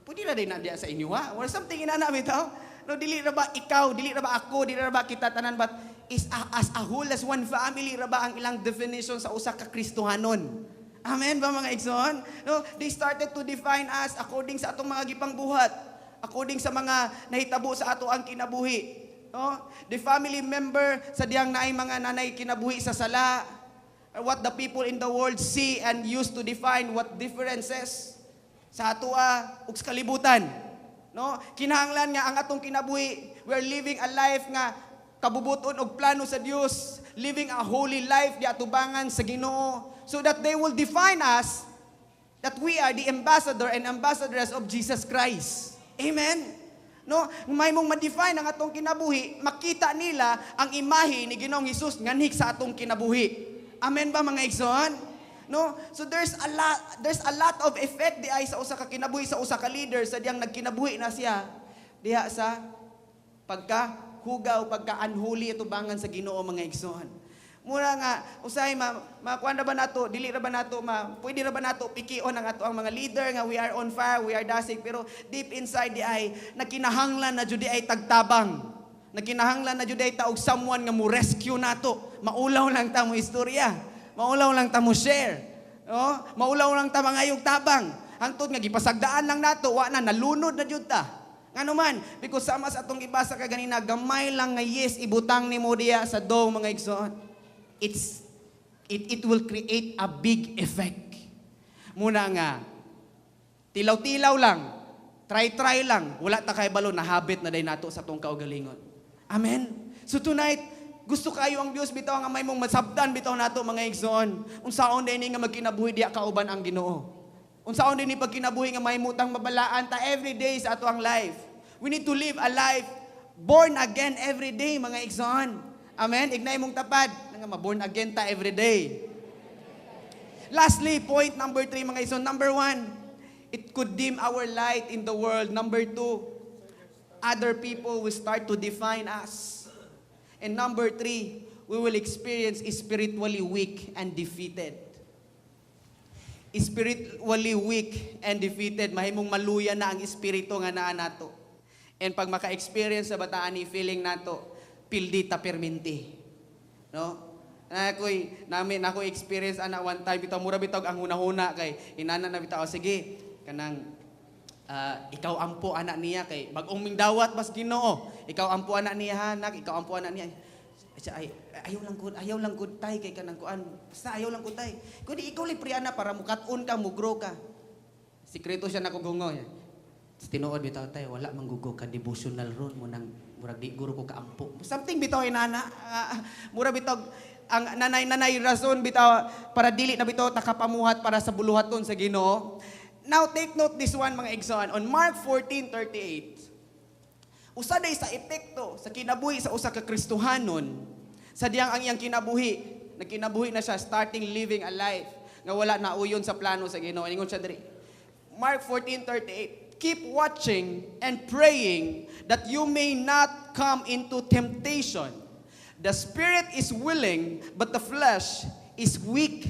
pwede ra day na diya sa inyo ha, or something inana bitaw, no dili ra ba ikaw, dili ra ba ako, dili ra ba kita tanan, but is as a whole, as one family ra ba ang ilang definition sa usa ka Kristohanon. Amen ba, mga igsoon? No, they started to define us according sa atong mga gipang buhat, according sa mga nahitabo sa ato ang kinabuhi. No? The family member sa diyang naay mga nanay kinabuhi sa sala, what the people in the world see and use to define what differences sa atoa ug sa kalibutan. No? Kinahanglan nga ang atong kinabuhi, we're living a life nga kabubuton og plano sa Dios, living a holy life di atubangan sa Ginoo, so that they will define us that we are the ambassador and ambassadress of Jesus Christ. Amen? No, may mong ma-define ang atong kinabuhi, makita nila ang imahe ni Ginoong Hesus nganhik sa atong kinabuhi. Amen ba, mga igsoon? No? So there's a lot of effect di ay sa usa ka kinabuhi sa usa ka leader sa diyang nagkinabuhi na siya diha sa pagkahugaw, pagka-unholy atubangan sa Ginoo, mga igsoon. Mura nga usay makuan ra ba nato, dili ra ba nato pwede ra ba nato pikion ang ato ang mga leader nga we are on fire, we are dasig, pero deep inside di ay nakinahanglan na jud ay tagtabang, nakinahanglan na jud ay taog someone nga mo rescue nato. Maulaw lang ta mo istorya, maulaw lang ta mo share, no? Maulaw lang ta mangayog tabang hangtod nga gipasagdaan lang nato wa na nalunod na jud ta. Ngano man, because sama sa atong ibasa kaganina, gamay lang nga yes ibutang nimo diya sa dong, mga igsoon. It will create a big effect. Muna nga, Tilaw-tilaw lang. Try lang. Wala ta kay balo na habit na day nato sa tong kaugalingon. Amen. So tonight, gusto kayo ang Dios bitaw nga may mong masabdan bitaw nato mga igsoon. Unsaon day ni nga magkinabuhi diya kauban ang Ginoo. Unsaon din ni pagkinabuhi nga may mutang mabalaan ta every day sa ato ang life. We need to live a life born again every day mga igsoon. Amen. Ignay mong tapad nga ma-born again ta every day. Lastly, point number 3 mga igsoon. Number 1, it could dim our light in the world. Number 2, other people will start to define us. And number 3, we will experience spiritually weak and defeated. Spiritually weak and defeated. Mahimong maluya na ang espiritu nga naa nato. And pag maka-experience sa bataan ni feeling nato, pildi ta perminti. No? Ako experience ana one time bitaw mura bitaw ang hunahuna kay inana na bitaw sige kanang ikaw ampo anak niya kay bag-ong ming dawat bas Ginoo. Ikaw ampo anak niya hanak, ikaw ampo anak niya. Ayaw lang gud tay kay kanang kuan. Basta ayaw lang gud tay. Kundi ikaw li priana para mukat-on ka, mugro ka. Sikreto siya nako gungo. Tinuod bitaw tay wala manggugo ka devotional ron mo nang murag di guro ko ka ampo. Something bitaw inana mura bitaw ang nanay rason bitaw para dili na bitaw takapamuhat para sa buluhaton sa Ginoo. Now take note this one mga igsoon. On Mark 14:38, usa day sa epekto sa kinabuhi sa usa ka Kristohanon, sa diyang ang iyang nagkinabuhi na siya starting living a life nga wala na uyon sa plano sa Ginoo. Ingon siya diri. Mark 14:38, keep watching and praying that you may not come into temptation. The spirit is willing, but the flesh is weak.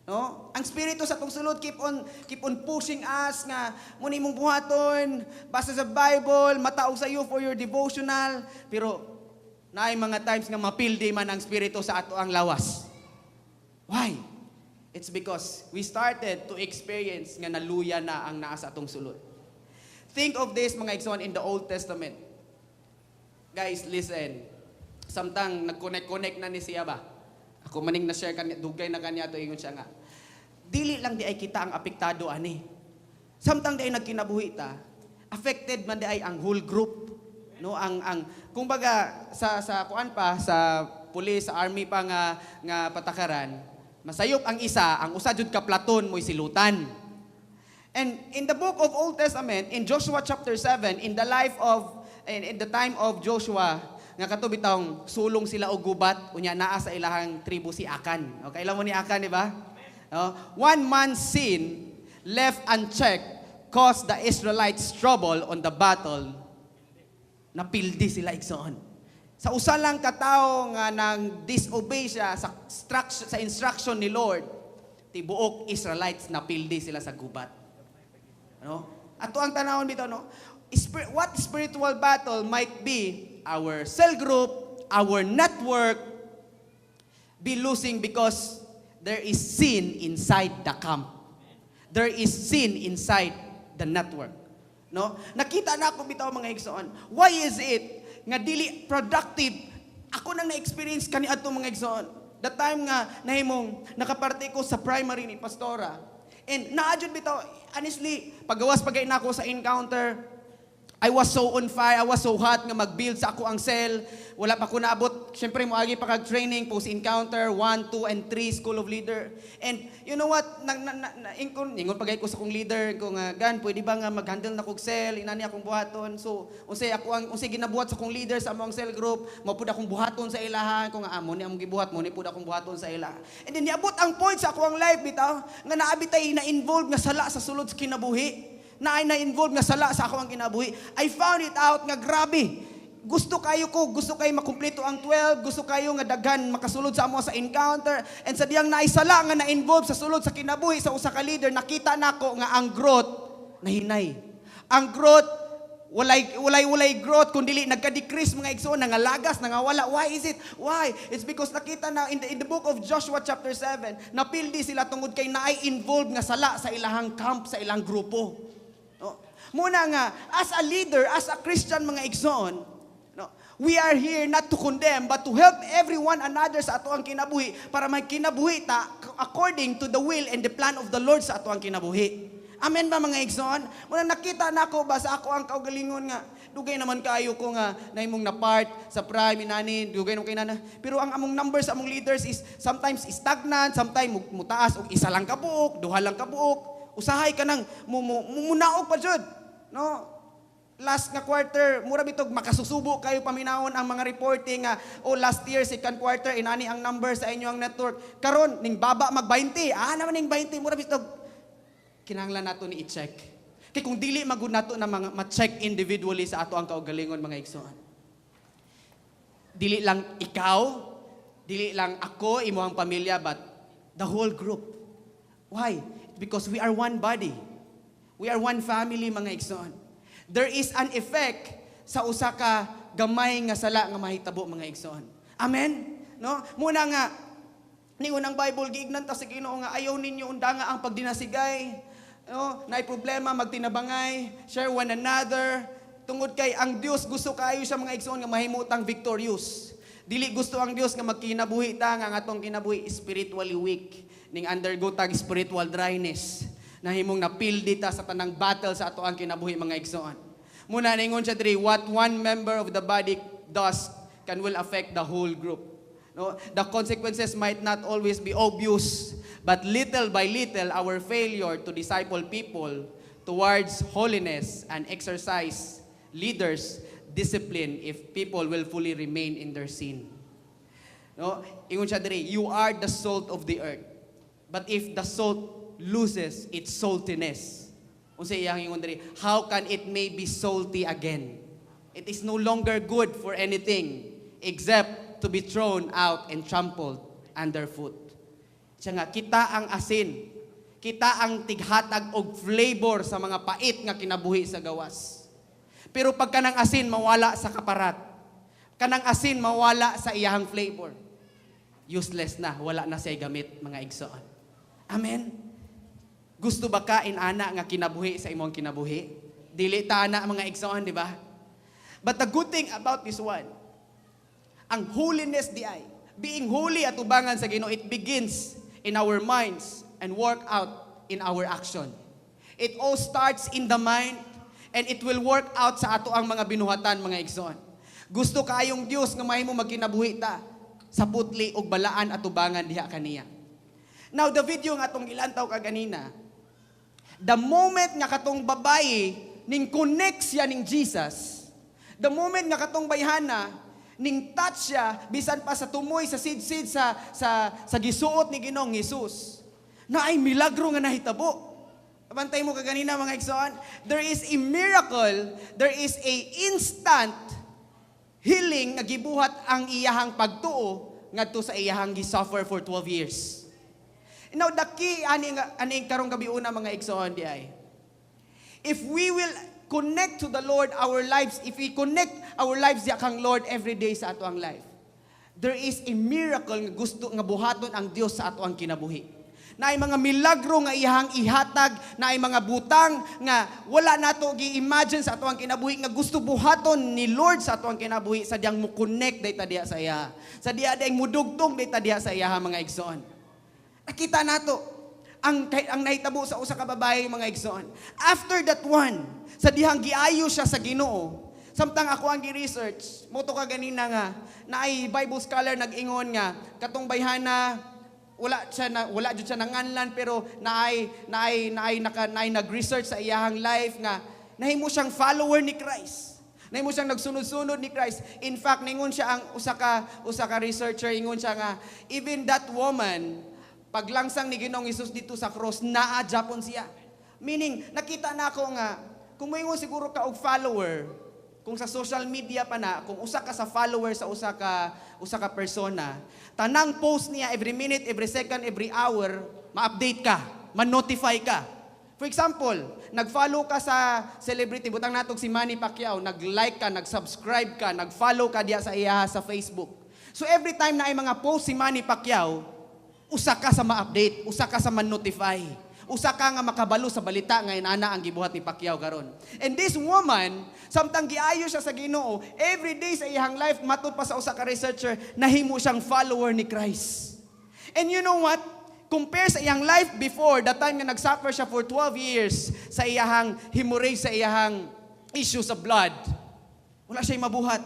No? Ang spirito sa tong sulod keep on pushing us nga muni mong buhaton, basa sa Bible, mataog sa iyo for your devotional, pero naay mga times nga mapildi man ang spirito sa ato ang lawas. Why? It's because we started to experience nga naluya na ang naa sa atong sulod. Think of this mga igsoon in the Old Testament. Guys, listen. Samtang nag-connect na ni siya ba? Ako maning na-share kanya, dugay na kanya to ingon siya nga. Dili lang di ay kita ang apektado ani. Samtang di ay nagkinabuhi ta, affected man di ay ang whole group. No, ang kumbaga sa kuan pa sa pulis, sa army pa nga patakaran, masayop ang isa, ang usa jud ka platon mo'y silutan. And in the book of Old Testament, in Joshua chapter 7, in the time of Joshua, nga kato bitawng sulong sila og gubat unya naa sa ilahang tribo si Akan. Okay, alam mo ni Akan, di ba? One man's sin left unchecked caused the Israelites trouble on the battle. Napildi sila igsoon. Sa usa lang ka tawo nga nang disobey siya sa instruction ni Lord, tibuok Israelites napildi sila sa gubat. Ano? Ato ang tanawon bitaw no. What spiritual battle might be our cell group, our network be losing because there is sin inside the camp. There is sin inside the network. No? Nakita na ako bitaw mga igsoon. Why is it nga dili productive? Ako nang na-experience kani adto mga igsoon. The time nga nahimong nakaparte ko sa primary ni pastora. And naadjud bitaw honestly, pagawas pagay na ako sa encounter, I was so on fire, I was so hot nga mag-build sa ako ang cell. Wala pa ko naabot. Siyempre, moagi pa kag-training, post-encounter, 1, 2, and 3, School of Leader. And you know what? Ingon pagay ko sa kong leader, ko nga, Gan, pwede ba nga mag-handle na kong cell? Inani akong buhaton. So, unsay ginabuhat sa kong leader sa among cell group, mapud akong buhaton sa ilahan. Ko nga, amo ni among gibuhat mo, ni pud akong buhaton sa ilaha. And then, niabot ang point sa ako ang life, bitaw, nga naabitay na-involve nga sala sa sulod sa kinabuhi. Na-involve nga sala sa ako ang kinabuhi. I found it out nga grabe. Gusto kayo makumpleto ang 12, gusto kayo nga daghan makasulod sa amo sa encounter, and sa diyang naisala nga na-involve sa sulod sa kinabuhi sa usa ka leader, nakita nako nga ang growth nahinay. Ang growth walay growth kundi nagka-decrease mga igsoon, nangalagas, nangawala. Why is it? Why? It's because nakita na in the book of Joshua chapter 7, napildi sila tungod kay naay involved nga sala sa ilahang camp, sa ilang grupo. No? Muna nga, as a leader, as a Christian mga igsoon, no, we are here not to condemn, but to help everyone another sa ato ang kinabuhi para may kinabuhi ta according to the will and the plan of the Lord sa ato ang kinabuhi. Amen ba mga igsoon? Muna nakita na ako ba sa ako ang kaugalingon nga, dugay naman kayo ko nga na imong na part sa prime inani, dugay naman kayo na. Pero ang among numbers among leaders is sometimes stagnant, sometimes mutaas og isa lang ka buok, duha lang ka buok. Usahay ka nang mumunaog pa jud. No? Last nga quarter, mura bitog makasusubo kayo paminawon ang mga reporting nga last year second quarter inani ang number sa inyo ang network. Karon ning baba mag 20. Naman ning 20 mura bitog. Kinahanglan nato ni i-check. Kay kung dili magud nato na mga ma-check individually sa ato ang kaugalingon mga igsoon. Dili lang ikaw, dili lang ako, imo ang pamilya, but the whole group. Why? Because we are one body. We are one family mga igsoon. There is an effect sa usa ka gamay nga sala nga mahitabo mga igsoon. Amen? No? Muna nga ni unang Bible giignan ta sa Ginoo nga ayaw ninyo undanga ang pagdinasigay. No? Naay problema magtinabangay, share one another. Tungod kay ang Dios gusto kaayo sa mga igsoon nga mahimutang victorious. Dili gusto ang Dios nga magkinabuhi ta nga atong kinabuhi spiritually weak, ning undergo tag spiritual dryness. Nahimong napildi ta sa tanang battle sa ato ang kinabuhi mga igsoon. Muna ningon siya diri, what one member of the body does can will affect the whole group. No, the consequences might not always be obvious, but little by little our failure to disciple people towards holiness and exercise leaders discipline if people will fully remain in their sin. No, ingon siya diri, you are the salt of the earth. But if the salt loses its saltiness. Unsa iyang ingon diri, how can it may be salty again? It is no longer good for anything except to be thrown out and trampled underfoot. Siya nga, kita ang asin. Kita ang tighatag og flavor sa mga pait nga kinabuhi sa gawas. Pero pag kanang asin mawala sa kaparat, kanang asin mawala sa iyang flavor, useless na, wala na siya gamit mga igsoon. Amen? Gusto ba ka inana nga kinabuhi sa imong kinabuhi? Dili ta na mga igsoon, di ba? But the good thing about this one, ang holiness di ay, being holy at ubangan sa Ginoo, it begins in our minds and work out in our action. It all starts in the mind and it will work out sa ato ang mga binuhatan mga igsoon. Gusto kayong Dios nga mahimo magkinabuhi ta sa putli ug balaan at ubangan diha kaniya. Now the video nga atong gilantaw kaganina, the moment nga katong babae ning connect siya ning Jesus, the moment nga katong bayhana ning touch siya bisan pa sa tumoy sa sidsid sa gisuot ni Ginoong Hesus, na ay milagro nga nahitabo. Abantay mo kaganina mga igsoon, there is a miracle, there is a instant healing nga gibuhat ang iyahang pagtuo ngadto sa iyahang gi-suffer for 12 years. Now, the key, aning karong gabi una mga igsoon di ay, if we will connect to the Lord our lives, if we connect our lives diya kang Lord every day sa ato ang life, there is a miracle nga gusto nga buhaton ang Dios sa ato ang kinabuhi. Na ay mga milagro nga iyahang ihatag, na ay mga butang nga wala nato gi-imagine sa ato ang kinabuhi nga gusto buhaton ni Lord sa ato ang kinabuhi sa diyang mo connect dayta diha sa iya. Sa diya dayang mudugtong dayta diha sa iya mga igsoon. Nakita nato ang nahitabo sa usa ka babae mga igsoon. After that one, sa dihang giayo siya sa Ginoo, samtang ako ang gi-research, moto ka ganina nga na ay Bible scholar nag-ingon nga katong bayhana wala jud siya nanganlan pero naay nag-research sa iyahang life nga nahimo siyang follower ni Christ. Nahimo siyang nagsunod-sunod ni Christ. In fact, ningon siya ang usa ka researcher, ingon siya nga even that woman paglangsang ni Ginoong Hesus dito sa cross, naa Japon siya. Meaning, nakita na ako nga, kung may siguro ka og follower, kung sa social media pa na, kung usa ka sa follower sa usa ka persona, tanang post niya every minute, every second, every hour, ma-update ka, ma-notify ka. For example, nag-follow ka sa celebrity, butang natog si Manny Pacquiao, nag-like ka, nag-subscribe ka, nag-follow ka diya sa iya sa Facebook. So every time na ay mga post si Manny Pacquiao, usa ka sa ma-update, usa ka sa ma-notify, usa ka nga makabalo sa balita nga inana ang gibuhat ni Pacquiao karon. And this woman, samtang giayo siya sa Ginoo, every day sa iyang life, matud pa sa usa ka researcher, nahimo siyang follower ni Christ. And you know what? compare sa iyang life before, the time nga nag-suffer siya for 12 years sa iyahang hemorrhage, sa iyahang issue sa blood. Wala siya mabuhat.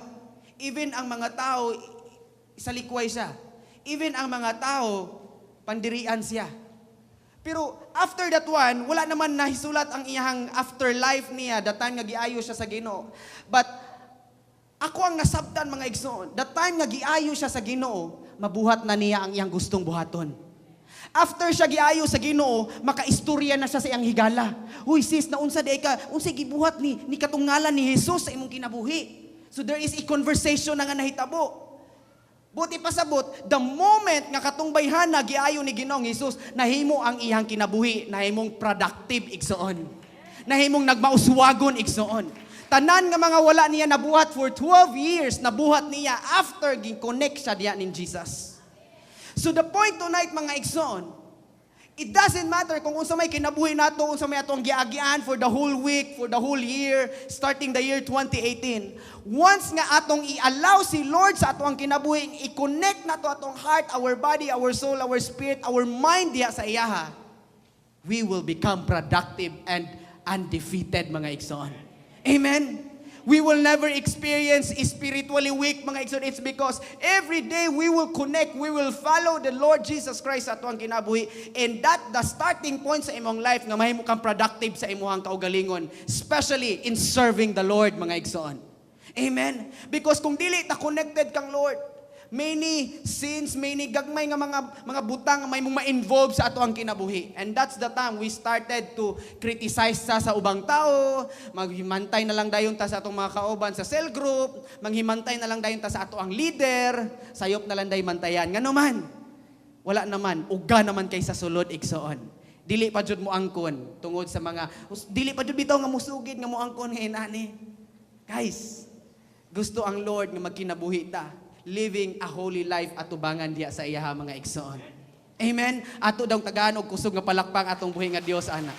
Even ang mga tao, isalikway siya. Even ang mga tao, pandirian siya. Pero after that one, wala naman nahisulat ang iyang afterlife niya, the time nga giayo siya sa Ginoo. But ako ang nasabtan mga igsoon, the time nga giayo siya sa Ginoo, mabuhat na niya ang iyang gustong buhaton. After siya giayo sa Ginoo, makaistorya na siya sa iyang higala. Huy sis, naunsa day ka, unsay gibuhat ni katunggalan ni Jesus sa imong kinabuhi. So there is a conversation na nga nahitabo. Buti pasabot, the moment nga katungbayhan na giayo ni Ginoong Jesus, nahimo ang iyang kinabuhi, nahimong productive igsoon. Nahimong nagmauswagon igsoon. Tanan nga mga wala niya nabuhat for 12 years, nabuhat niya after gi-connect siya diya ning Jesus. So the point tonight mga igsoon, it doesn't matter kung unsa may kinabuhi nato, unsa may atong giagian for the whole week, for the whole year, starting the year 2018. Once nga atong i-allow si Lord sa atong kinabuhi, i-connect nato atong heart, our body, our soul, our spirit, our mind diya sa iyaha, we will become productive and undefeated mga igsoon. Amen? We will never experience spiritually weak mga igsoon. It's because every day we will connect, we will follow the Lord Jesus Christ sa atong kinabuhi. And that the starting point sa imong life nga mahimo kang productive sa imong kaugalingon, especially in serving the Lord mga igsoon. Amen? Because kung dili ta connected kang Lord, many sins, many gagmay nga mga butang may mong ma-involve sa ato ang kinabuhi. And that's the time we started to criticize sa ubang tao, maghimantay na lang dayon ta sa atong mga kauban sa cell group, maghimantay na lang dayon ta sa ato ang leader, sayop na lang day mantayan. Ngano man? Wala naman, uga naman kay sa sulod igsoon. Dili pa jud mo angkon tungod sa mga dili pa jud bitaw nga musugid nga mo angkon nga inani. Guys, gusto ang Lord nga magkinabuhi ta, living a holy life atubangan diya sa iyaha mga igsoon. Amen? Ato daw tagaan og kusog nga palakpak atong buhi nga Dios ana.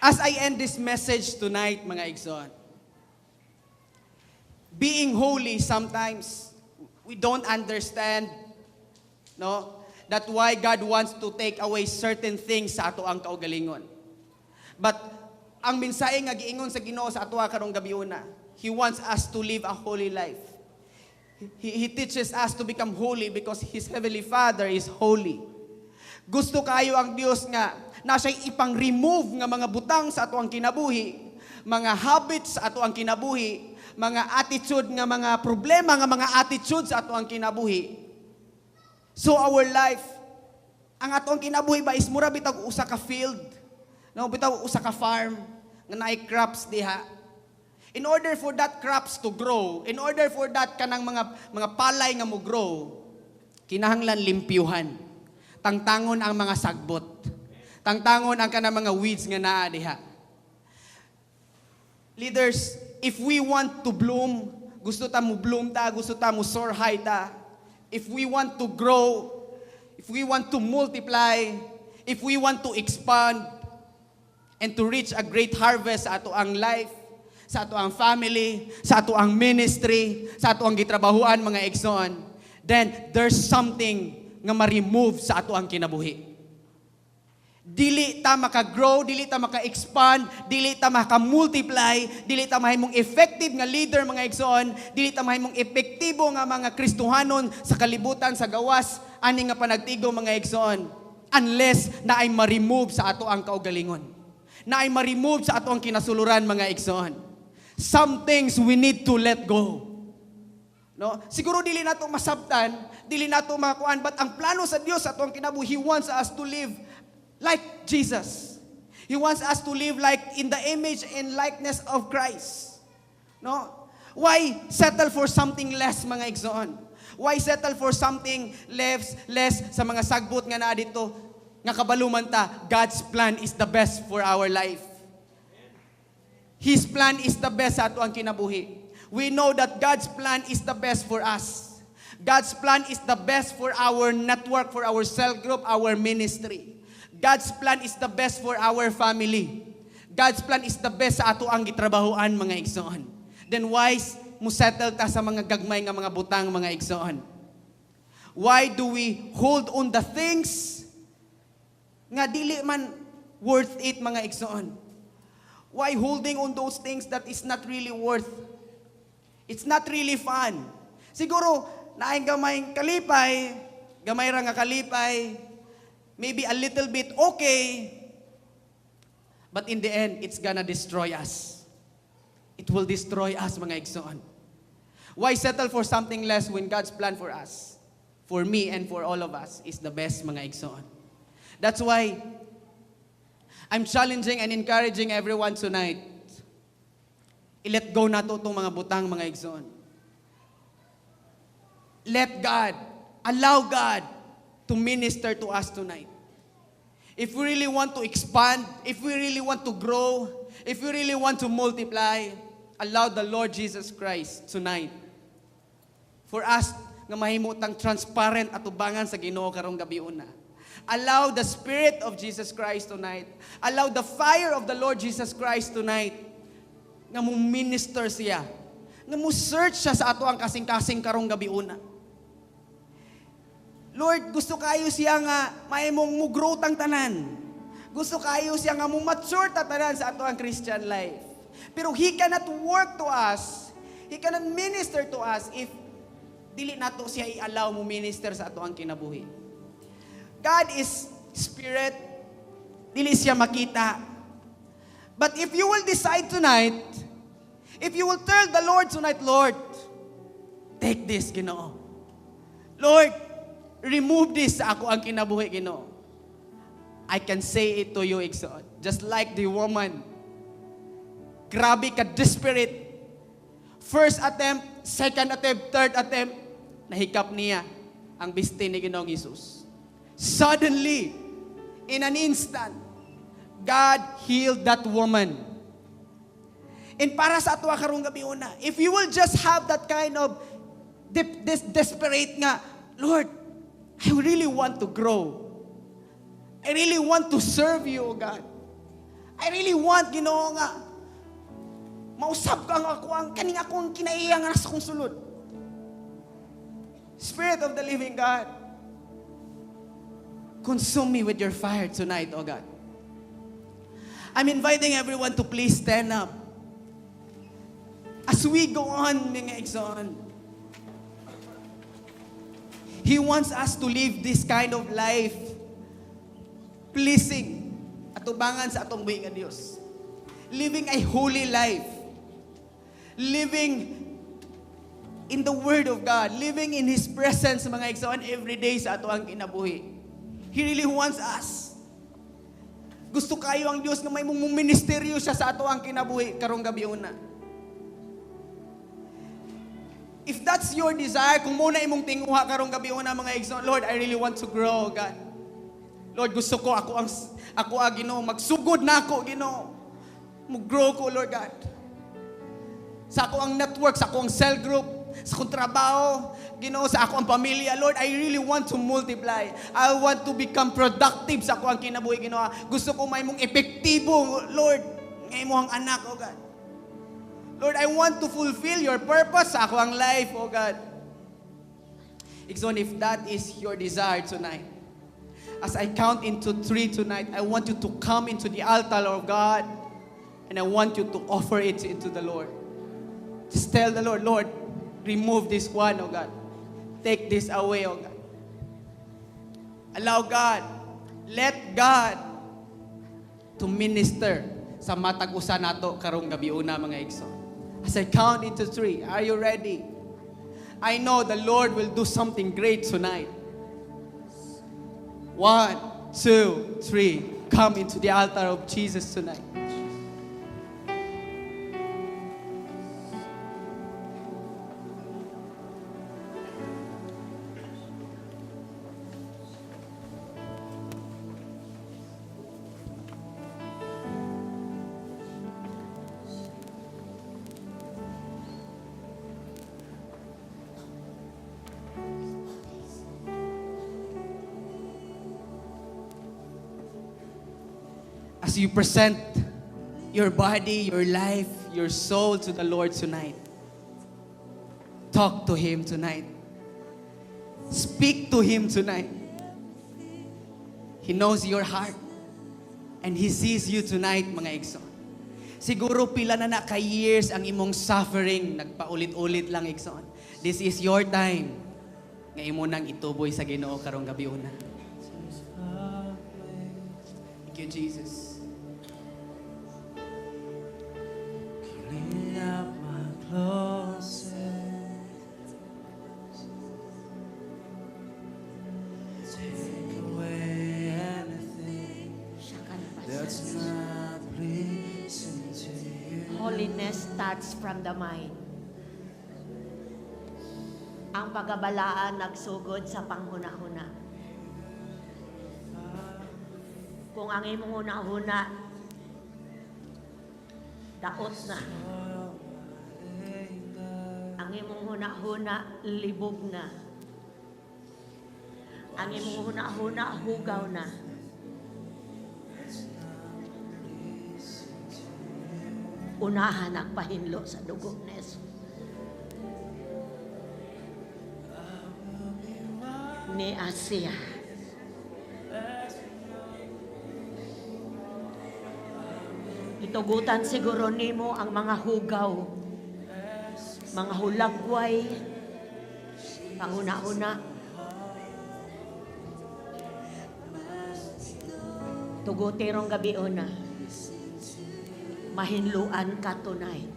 As I end this message tonight mga igsoon, being holy sometimes we don't understand, no? That's why God wants to take away certain things sa ato ang kaugalingon. But ang mensahe nga giingon sa Ginoo sa atoa karong gabiuna, He wants us to live a holy life. He teaches us to become holy because His Heavenly Father is holy. Gusto kayo ang Dios nga na siya'y ipang-remove nga mga butang sa ato ang kinabuhi, mga habits sa ato ang kinabuhi, mga attitude nga mga problema nga mga attitude sa ato ang kinabuhi. So our life, ang ato ang kinabuhi ba is mura bitag usa ka field, no, bitaw usa ka farm nga naay crops diha. In order for that crops to grow, in order for that kanang mga palay nga mo grow, kinahanglan limpyuhan. Tangtangon ang mga sagbot. Tangtangon ang kanang mga weeds nga naa diha. Leaders, if we want to bloom, gusto ta mo bloom ta, gusto ta mo soar high ta. If we want to grow, if we want to multiply, if we want to expand, and to reach a great harvest sa ato ang life, sa ato ang family, sa ato ang ministry, sa ato ang gitrabahuan mga igsoon, then there's something nga ma-remove sa ato ang kinabuhi. Dili ta maka-grow, dili ta maka-expand, dili ta maka-multiply, dili ta mahimong effective nga leader mga igsoon, dili ta mahimong epektibo nga mga Kristohanon sa kalibutan, sa gawas, ani nga panagtigo mga igsoon, unless na ay ma-remove sa ato ang kaugalingon, na ay ma-remove sa ato ang kinasuluran mga igsoon. Some things we need to let go. No? Siguro dili nato masabtan, dili nato makuan, but ang plano sa Dios sa ato ang kinabuhi, He wants us to live like Jesus. He wants us to live like in the image and likeness of Christ. No? Why settle for something less mga igsoon? Why settle for something less sa mga sagbot nga naa dito? Nga kabaluman ta, God's plan is the best for our life. His plan is the best sa ato ang kinabuhi. We know that God's plan is the best for us. God's plan is the best for our network, for our cell group, our ministry. God's plan is the best for our family. God's plan is the best sa ato ang gitrabahuan mga igsoon. Then why mo settle ta sa mga gagmay nga mga butang mga igsoon? Why do we hold on the things nga dili man worth it, mga igsoon? Why holding on those things that is not really worth? It's not really fun. Siguro, naay gamay kalipay, gamay ra nga kalipay, maybe a little bit okay, but in the end, it's gonna destroy us. It will destroy us, mga igsoon. Why settle for something less when God's plan for us, for me and for all of us, is the best, mga igsoon? That's why I'm challenging and encouraging everyone tonight. I-let go na to itong mga butang, mga igsoon. Let God, allow God to minister to us tonight. If we really want to expand, if we really want to grow, if we really want to multiply, allow the Lord Jesus Christ tonight for us nga mahimutang transparent at ubangan sa Ginoo karong gabi una. Allow the Spirit of Jesus Christ tonight. Allow the fire of the Lord Jesus Christ tonight nga mo minister siya. Nga mo search siya sa ato ang kasing-kasing karong gabi una. Lord, gusto kayo siya nga mahimong mo grow tang tanan. Gusto kayo siya nga mo mature ta tanan sa ato ang Christian life. Pero He cannot work to us. He cannot minister to us if dili nato siya i-allow mo minister sa ato ang kinabuhi. God is Spirit. Dili siya makita. But if you will decide tonight, if you will tell the Lord tonight, Lord, take this, Ginoo. Lord, remove this sa ako ang kinabuhi, Ginoo. I can say it to you, igsoon. Just like the woman. Grabe ka desperate. First attempt, second attempt, third attempt, nahikap niya ang biste ni Ginoong Hesus. Suddenly, in an instant, God healed that woman. And para sa ato karong gabi una, if you will just have that kind of this desperate nga, Lord, I really want to grow. I really want to serve you, O God. I really want, Ginoo nga, mausap ka nga ako ang kaning akong kinaiya nga nasa kong sulod. Spirit of the living God, consume me with your fire tonight, O God. I'm inviting everyone to please stand up. As we go on, mga igsoon, He wants us to live this kind of life, pleasing at ubangan sa atong buhi nga Dios. Living a holy life. Living in the Word of God. Living in His presence, mga igsoon, every day sa ato ang kinabuhi. He really wants us. Gusto kayo ang Diyos nga may mong ministeryo siya sa ato ang kinabuhi karong gabi una. If that's your desire, kung muna imong tinguha karong gabi una, mga igsoon, Lord, I really want to grow, God. Lord, gusto ko ako ang Ginoo, magsugod na ako, Ginoo. Mag-grow ko, Lord God. Sa ako ang network, sa ako ang cell group, sa akong trabaho, Ginoo, sa ako ang pamilya, Lord, I really want to multiply. I want to become productive sa ako ang kinabuhi, Ginoo. Gusto ko may mong epektibo, Lord, ngay mo ang anak, oh God. Lord, I want to fulfill your purpose sa ako ang life, oh God. Igsoon, if that is your desire tonight, as I count into 3 tonight, I want you to come into the altar of God, and I want you to offer it into the Lord. Just tell the Lord, Lord, remove this one, oh God. Take this away, oh God. Allow God, let God to minister sa matag usa nato karong gabi una, mga igsoon. As I count into 3, are you ready? I know the Lord will do something great tonight. 1, 2, 3. Come into the altar of Jesus tonight. As you present your body, your life, your soul to the Lord tonight, talk to Him tonight. Speak to Him tonight. He knows your heart. And He sees you tonight, mga igsoon. Siguro pila na ka years ang imong suffering, nagpaulit-ulit lang igsoon. This is your time. Nga imo nang ituboy sa Ginoo karong gabi una. Thank you, Jesus. Holiness starts from the mind. Ang pagabalaan nagsugod sa panghuna-huna. Kung ang imong huna-huna, daot na. Ang imong huna-huna, libog na. Ang imong huna-huna, hugaw na. Unahan ang pahinlo sa dugo ni Jesus. Ni Asia. Itugutan siguro nimo ang mga hugaw, mga hulagway, panguna-una. Tuguti rong gabi una. Mahinluan ka tonight.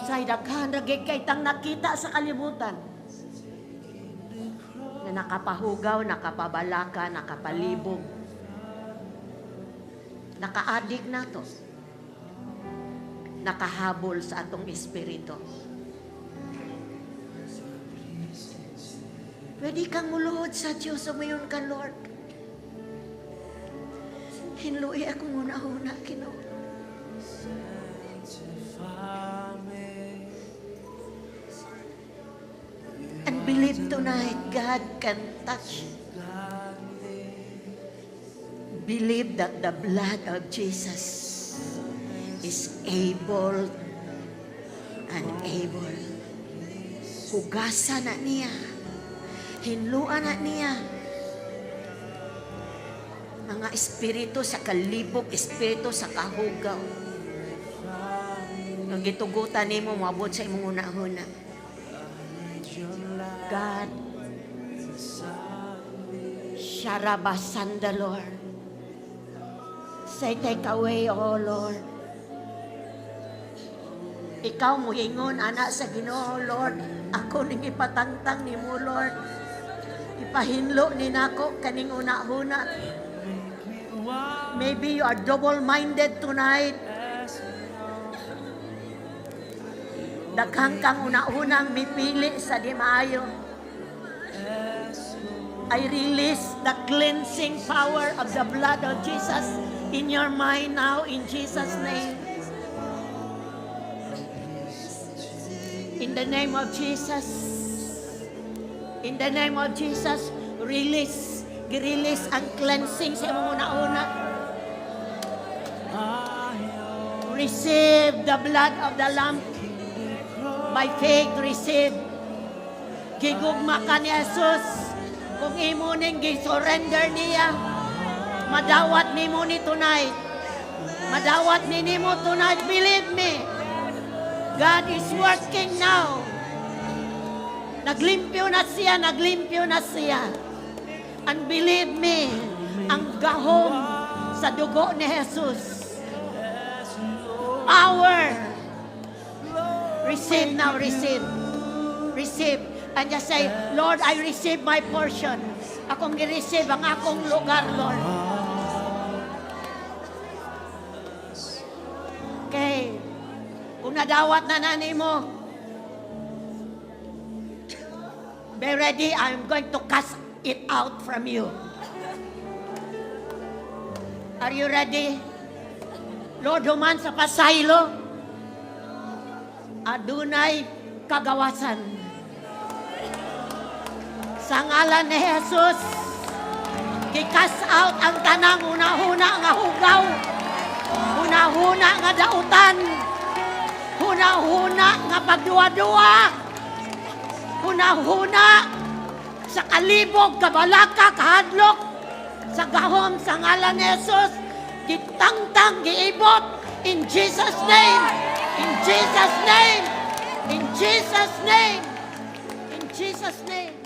Say daghan ra gid kay tang nakita sa kalibutan. Na nakapahugaw, nakapabalaka, nakapalibog. Nakaadik na to. Nakahabol sa atong espiritu. Pwede kang muluhod sa Diyos, umayon ka, Lord. Hinluwi akong una-una, Ginoo. And believe tonight, God can touch. Believe that the blood of Jesus is able and able. Hugasan na niya. Hinluan na niya. Mga espiritu sa kalibog, espiritu sa kahugaw. Nang gitugutan nimo mabot sa imong una-una. God, Sharabasanda, Lord. Say, take away, oh Lord. Ikaw mo ingon, anak sa Ginoo, Lord. Ako ning ipatangtang nimo, Lord. Ipahinlo ni nako kaning una-una. Maybe you are double-minded tonight. Daghang kang una-unang mipili sa di maayo. I release the cleansing power of the blood of Jesus in your mind now in Jesus' name. In the name of Jesus. In the name of Jesus, release ang cleansing sa imong una-una. Receive the blood of the Lamb. By faith, receive. Gigugma ka ni Jesus. Kung imo ning gi-surrender niya, madawat nimo ni tonight. Madawat ni nimo tonight. Believe me. God is working now. Naglimpyo na siya. And believe me, ang gahom sa dugo ni Jesus. Power. Receive now, receive. Receive. And just say, Lord, I receive my portion. Akong i-receive ang akong lugar, Lord. Okay. Kung nadawat na mo, be ready, I'm going to cast it out from you. Are you ready? Lord, human sa pasaylo, adunay kagawasan. Sa ngalan ni Jesus, i-cast out ang tanang una-una nga hugaw. Huna-huna nga dautan. Huna-huna nga pagduwa-duwa. Huna-huna sa kalibog, kabalaka, kahadlok, sa gahom, sa ngalan ni Jesus, gitangtang, giibot, in Jesus' name, in Jesus' name, in Jesus' name, in Jesus' name.